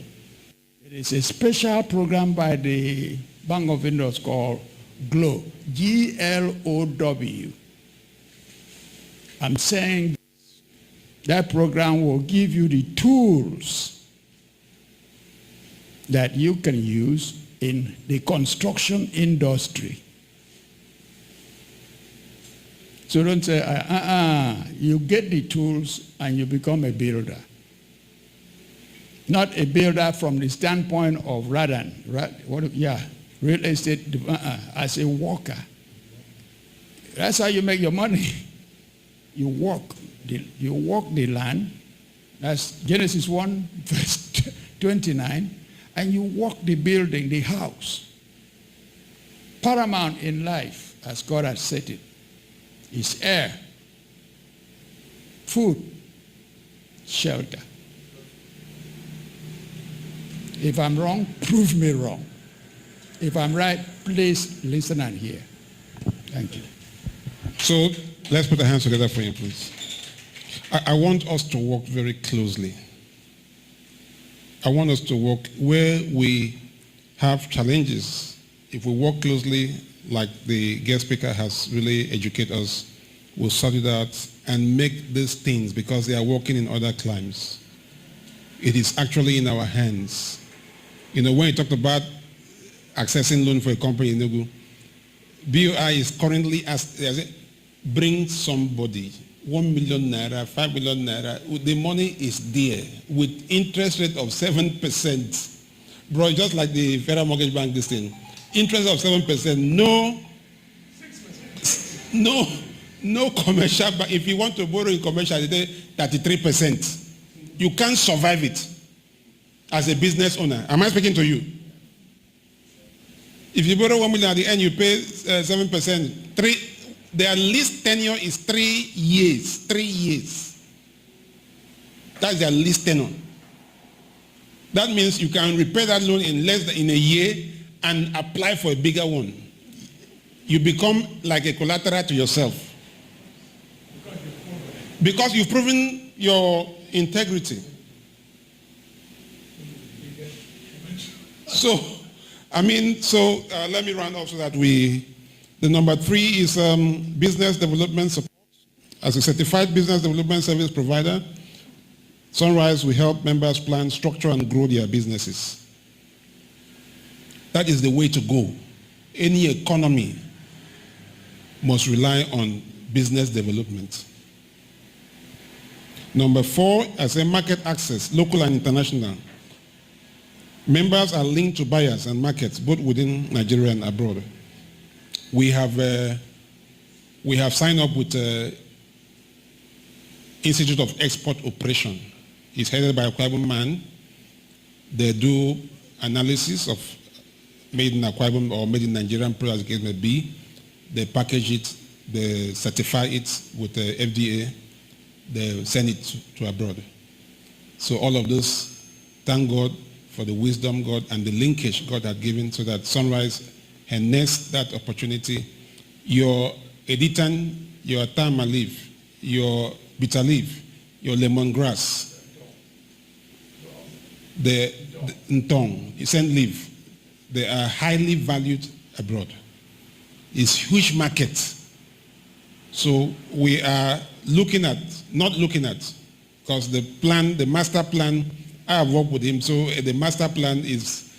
S8: There is a special program by the Bank of Indus called GLOW, G-L-O-W. I'm saying that program will give you the tools that you can use in the construction industry. So don't say, you get the tools and you become a builder. Not a builder from the standpoint of real estate, as a worker. That's how you make your money. You walk the land. That's Genesis 1, verse 29. And you walk the building, the house. Paramount in life, as God has set it, is air, food, shelter. If I'm wrong, prove me wrong. If I'm right, please listen and hear. Thank you.
S6: So let's put our hands together for him, please. I want us to work very closely. I want us to work where we have challenges. If we work closely, like the guest speaker has really educated us, we'll sort it out and make these things, because they are working in other climes. It is actually in our hands. You know, when you talked about accessing loan for a company in Enugu, BOI is currently bring somebody 1 million naira, 5 million naira. The money is there with interest rate of 7%. Bro, just like the Federal Mortgage Bank, this thing. Interest of 7%. No commercial, but if you want to borrow in commercial, they 33%. You can't survive it as a business owner. Am I speaking to you? If you borrow 1 million at the end, you pay 7%. Their lease tenure is 3 years. 3 years. That's their lease tenure. That means you can repay that loan in less than a year and apply for a bigger one. You become like a collateral to yourself. Because you've proven your integrity. So, let me round off so that the number 3 is business development support. As a certified business development service provider, SunRise will help members plan, structure, and grow their businesses. That is the way to go. Any economy must rely on business development. Number 4, as a market access, local and international. Members are linked to buyers and markets, both within Nigeria and abroad. We have signed up with Institute of Export Operation. It's headed by a Akwa Ibom man. They do analysis of made in Akwa Ibom or made in Nigerian product, as the case may be. They package it, they certify it with the FDA, they send it to abroad. So all of this, thank God for the wisdom God and the linkage God had given so that SunRise harness that opportunity. Your editan, your thyme leaf, your bitter leaf, your lemongrass, the Ntong, St. Leaf, they are highly valued abroad. It's huge market. So we are not looking at, because the master plan, I have worked with him, so the master plan is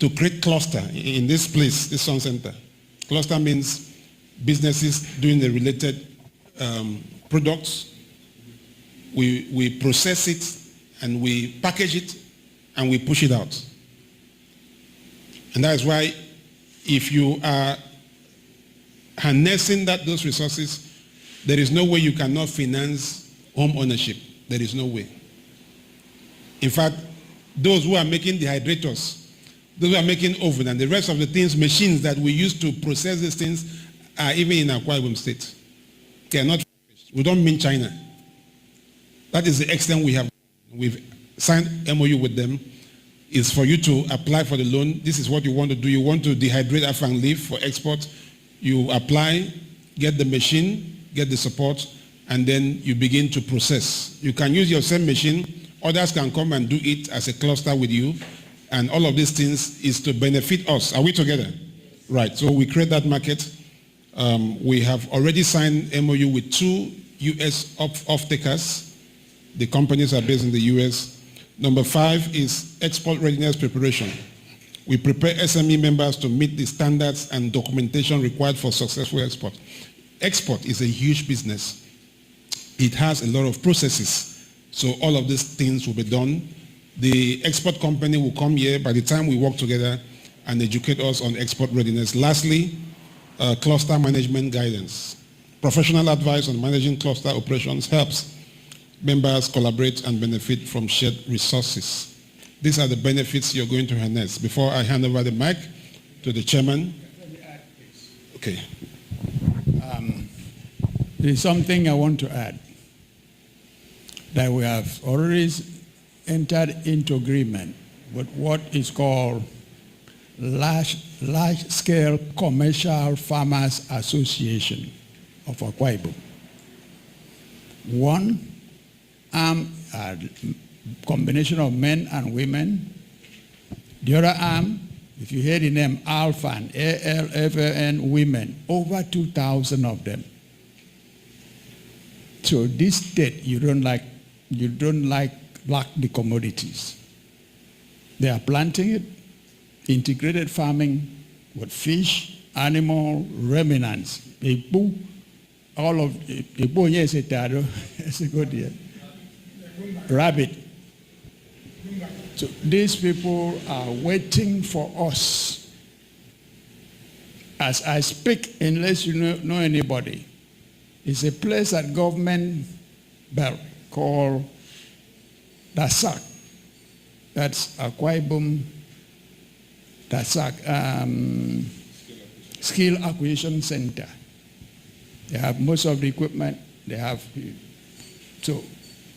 S6: to create cluster in this place, this SunCentre. Cluster means businesses doing the related products. We process it and we package it and we push it out. And that is why if you are harnessing those resources, there is no way you cannot finance home ownership. There is no way. In fact, those who are making dehydrators, those who are making oven and the rest of the things, machines that we use to process these things are even in Akwa Ibom State. They are not, we don't mean China. That is the extent we have. We've signed MOU with them. Is for you to apply for the loan. This is what you want to do. You want to dehydrate afang leaf for export. You apply, get the machine, get the support, and then you begin to process. You can use your same machine. Others can come and do it as a cluster with you. And all of these things is to benefit us. Are we together? Right. So we create that market. We have already signed MOU with 2 U.S. off-takers. The companies are based in the U.S. Number 5 is export readiness preparation. We prepare SME members to meet the standards and documentation required for successful export. Export is a huge business. It has a lot of processes. So all of these things will be done. The export company will come here by the time we work together and educate us on export readiness. Lastly, cluster management guidance. Professional advice on managing cluster operations helps members collaborate and benefit from shared resources. These are the benefits you're going to harness. Before I hand over the mic to the chairman. Okay.
S8: There's something I want to add. That we have already entered into agreement with what is called Large-Scale Commercial Farmers Association of Akwa Ibom. One arm, combination of men and women. The other arm, if you hear the name ALFAN, A-L-F-A-N, women, over 2,000 of them. So this state, you don't lack the commodities. They are planting it, integrated farming with fish, animal, remnants. All of rabbit. So these people are waiting for us. As I speak, unless you know anybody, it's a place at government belt called Dasak. That's Akwa Ibom Dasak Skill Acquisition Center. They have most of the equipment. They have, so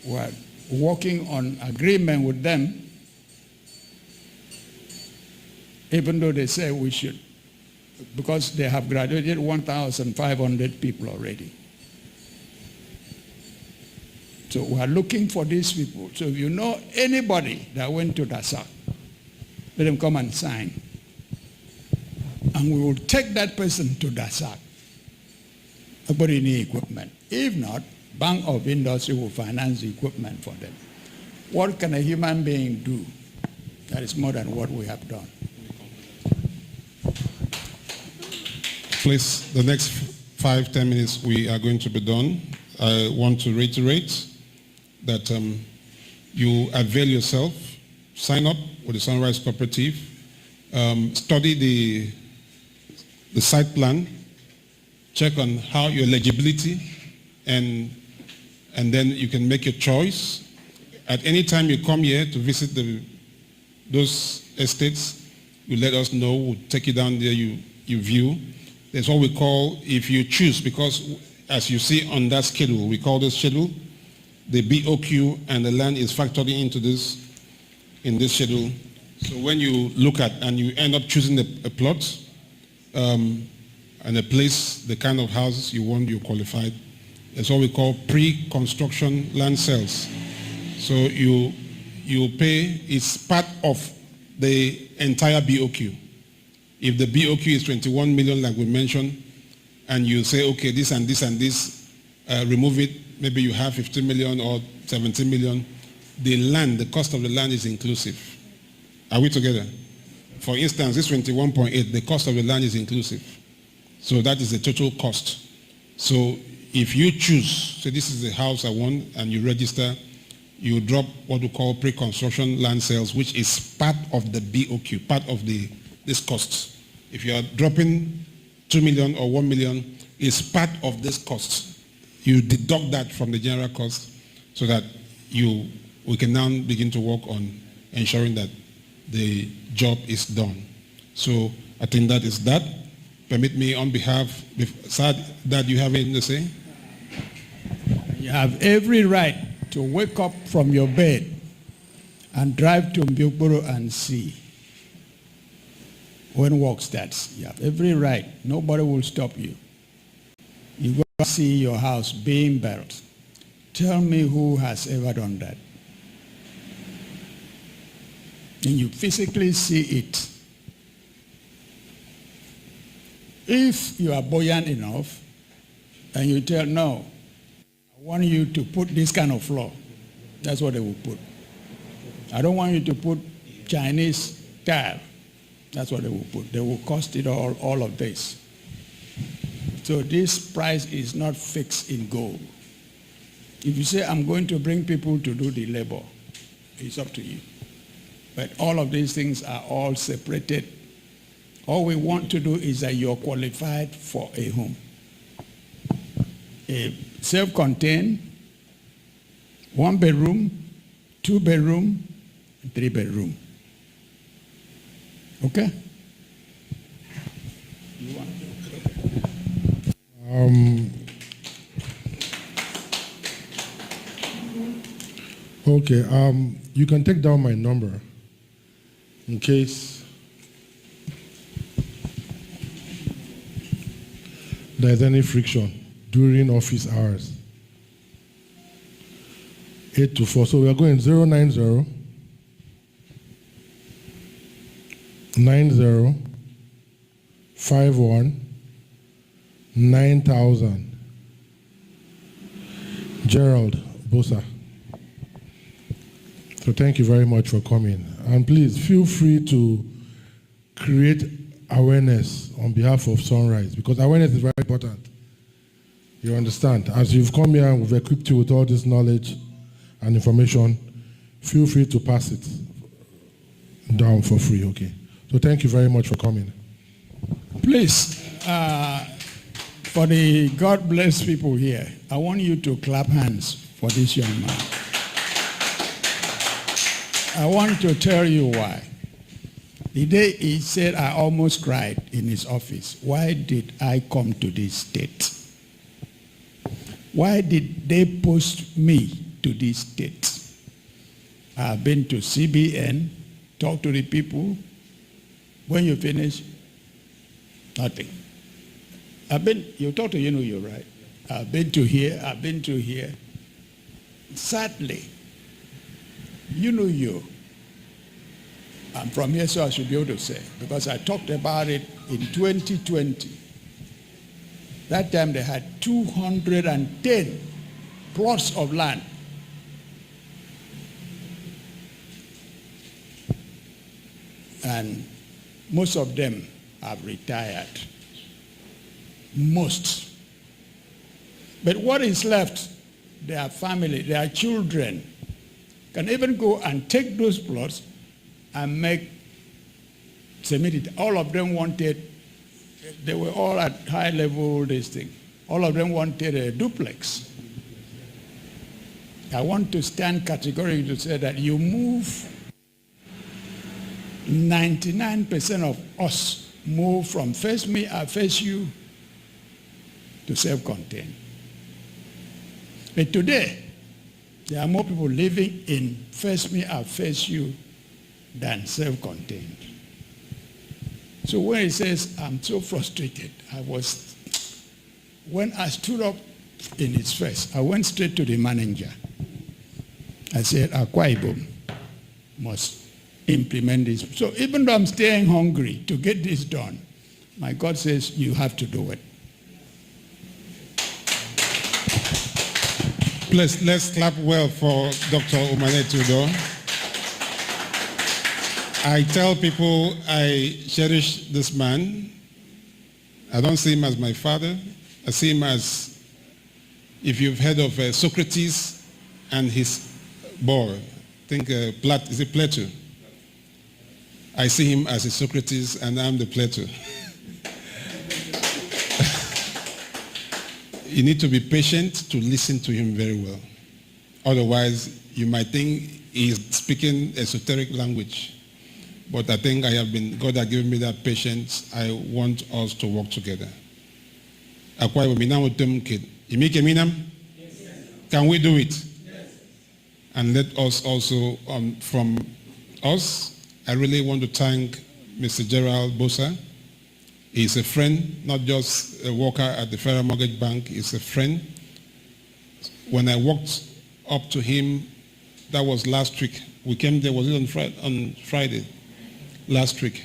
S8: we're working on agreement with them, even though they say we should, because they have graduated 1,500 people already. So we are looking for these people. So if you know anybody that went to Dasak, let them come and sign. And we will take that person to Dasak. Nobody needs equipment. If not, Bank of Industry will finance the equipment for them. What can a human being do? That is more than what we have done.
S6: Please, the next 5-10 minutes we are going to be done. I want to reiterate that you avail yourself, sign up with the SunRise Cooperative, study the site plan, check on how your eligibility, and then you can make your choice. At any time you come here to visit those estates, you let us know, we'll take you down there, you view. That's what we call, if you choose, because as you see on that schedule, we call this schedule, the BOQ and the land is factored into this, in this schedule. So when you look at and you end up choosing a plot and a place, the kind of houses you want, you're qualified. That's what we call pre-construction land sales. So you you pay is part of the entire BOQ. If the BOQ is 21 million, like we mentioned, and you say, okay, this and this and this, remove it, maybe you have 15 million or 17 million, the land, the cost of the land is inclusive. Are we together? For instance, this 21.8, the cost of the land is inclusive. So that is the total cost. So if you choose, so this is the house I want, and you register, you drop what we call pre-construction land sales, which is part of the BOQ, part of this cost. If you are dropping 2 million or 1 million, it's part of this cost. You deduct that from the general cost so that we can now begin to work on ensuring that the job is done. So I think that is that. Permit me on behalf, Sad, that you have anything to say?
S8: You have every right to wake up from your bed and drive to Mbiokporo and see when work starts. You have every right. Nobody will stop you. You go see your house being built. Tell me who has ever done that. And you physically see it. If you are buoyant enough and you tell, no, I want you to put this kind of floor, that's what they will put. I don't want you to put Chinese tile, that's what they will put. They will cost it all of this. So this price is not fixed in gold. If you say, I'm going to bring people to do the labor, it's up to you. But all of these things are all separated. All we want to do is that you're qualified for a home. A self-contained, 1 bedroom, 2 bedroom, 3 bedroom. Okay? You want
S1: Okay, you can take down my number in case there's any friction during office hours. 8 to 4. So we are going 090 90 51 9000. Gerald Bosa. So thank you very much for coming. And please feel free to create awareness on behalf of SunRise, because awareness is very important. You understand? As you've come here and we've equipped you with all this knowledge and information, feel free to pass it down for free, okay? So thank you very much for coming.
S8: Please, for the God bless people here, I want you to clap hands for this young man. I want to tell you why. The day he said, I almost cried in his office. Why did I come to this state? Why did they post me to this state? I've been to CBN, talked to the people. When you finish, nothing. You talk to you, right? I've been to here, I've been to here. Sadly, you. I'm from here, so I should be able to say, because I talked about it in 2020. That time they had 210 plots of land. And most of them have retired. Most. But what is left, their family, their children, can even go and take those plots and make cemetery. All of them wanted, they were all at high level, this thing. All of them wanted a duplex. I want to stand categorically to say that you move 99% of us move from face me, I face you to self-contained. But today, there are more people living in face me, I face you than self-contained. So when he says, I'm so frustrated, when I stood up in his face, I went straight to the manager. I said, Akwa Ibom, must implement this. So even though I'm staying hungry to get this done, my God says you have to do it.
S6: Please, let's clap well for Dr. Umane Tudo. I tell people I cherish this man. I don't see him as my father. I see him as, if you've heard of Socrates and his boy, I think is it Plato? I see him as a Socrates and I'm the Plato. You need to be patient to listen to him very well. Otherwise, you might think he's speaking esoteric language. But I think God has given me that patience. I want us to work together. Akwa, can we do it? Yes. And let us also, from us, I really want to thank Mr. Gerald Bosa. He's a friend, not just a worker at the Federal Mortgage Bank. He's a friend. When I walked up to him, that was last week. We came there, was it on Friday? Last week.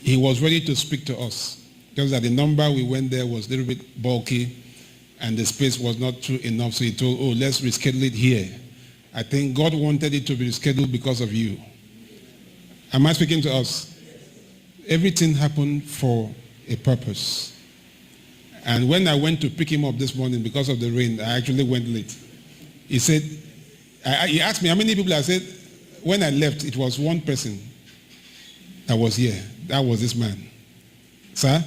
S6: He was ready to speak to us. Just that the number we went there was a little bit bulky and the space was not true enough. So he told, let's reschedule it here. I think God wanted it to be rescheduled because of you. Am I speaking to us? Everything happened for a purpose. And when I went to pick him up this morning because of the rain, I actually went late. He said, he asked me how many people. I said, when I left, it was one person that was here. That was this man. Sir,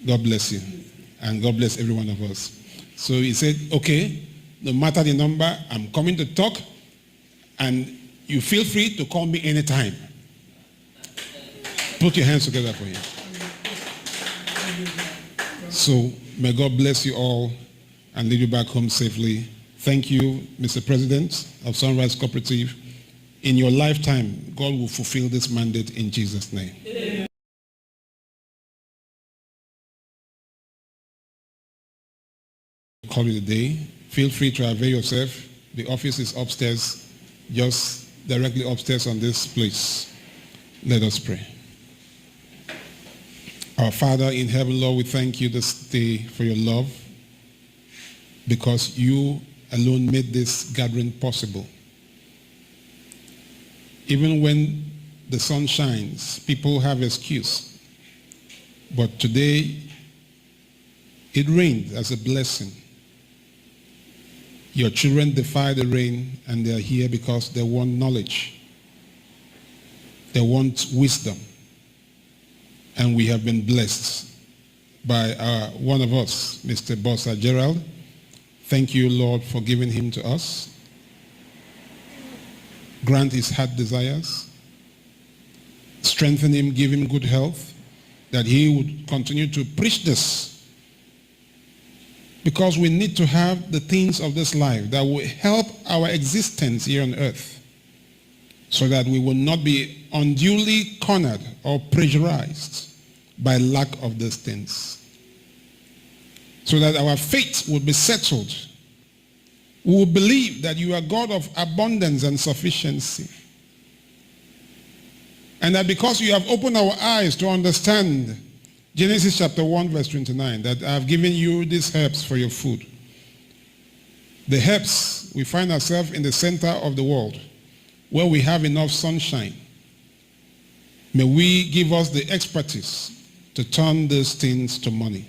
S6: God bless you. And God bless every one of us. So he said, okay, no matter the number, I'm coming to talk, and you feel free to call me anytime. Put your hands together for him. So may God bless you all and lead you back home safely. Thank you, Mr. President of SunRise Cooperative. In your lifetime, God will fulfill this mandate in Jesus' name. Amen. Call it a day. Feel free to avail yourself. The office is upstairs, just directly upstairs on this place. Let us pray. Our Father in heaven, Lord, we thank you this day for your love, because you alone made this gathering possible. Even when the sun shines, people have excuse. But today, it rained as a blessing. Your children defy the rain, and they are here because they want knowledge. They want wisdom. And we have been blessed by one of us, Mr. Bosa Gerald. Thank you, Lord, for giving him to us. Grant his heart desires. Strengthen him, give him good health, that he would continue to preach this. Because we need to have the things of this life that will help our existence here on earth, so that we will not be unduly cornered or pressurized by lack of these things. So that our faith will be settled. We will believe that you are God of abundance and sufficiency. And that because you have opened our eyes to understand Genesis chapter 1 verse 29, that I have given you these herbs for your food. The herbs, we find ourselves in the center of the world where we have enough sunshine. May we give us the expertise to turn these things to money.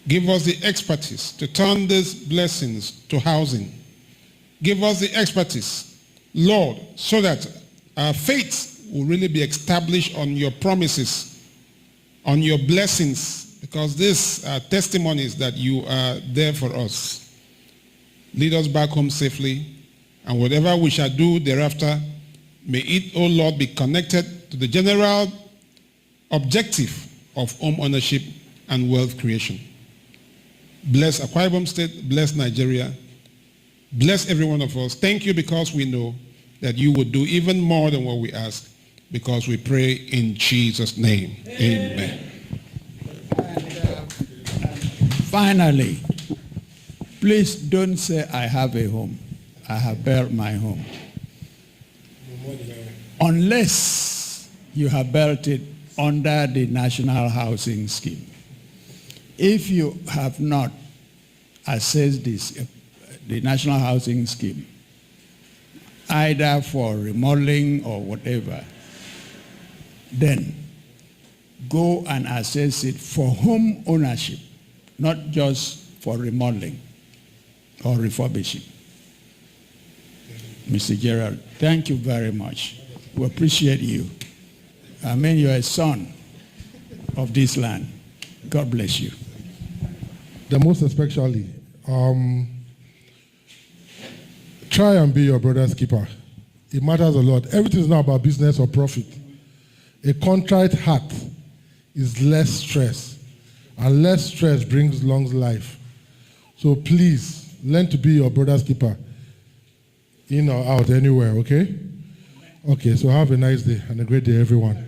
S6: Give us the expertise to turn these blessings to housing. Give us the expertise, Lord, so that our faith will really be established on your promises, on your blessings, because these are testimonies that you are there for us. Lead us back home safely, and whatever we shall do thereafter, may it, O Lord, be connected to the general objective of home ownership and wealth creation. Bless Akwa Ibom State, bless Nigeria, bless every one of us. Thank you, because we know that you would do even more than what we ask, because we pray in Jesus' name. Amen.
S8: And finally, please don't say I have a home. I have built my home. unless you have built it under the National Housing Scheme. If you have not accessed this, the National Housing Scheme, either for remodeling or whatever, then go and access it for home ownership, not just for remodeling or refurbishing. Mr. Gerald, thank you very much. We appreciate you. I mean, you're a son of this land. God bless you.
S1: The most especially, try and be your brother's keeper. It matters a lot. Everything is not about business or profit. A contrite heart is less stress, and less stress brings long life. So please, learn to be your brother's keeper, in or out, anywhere, okay? Okay, so have a nice day and a great day, everyone.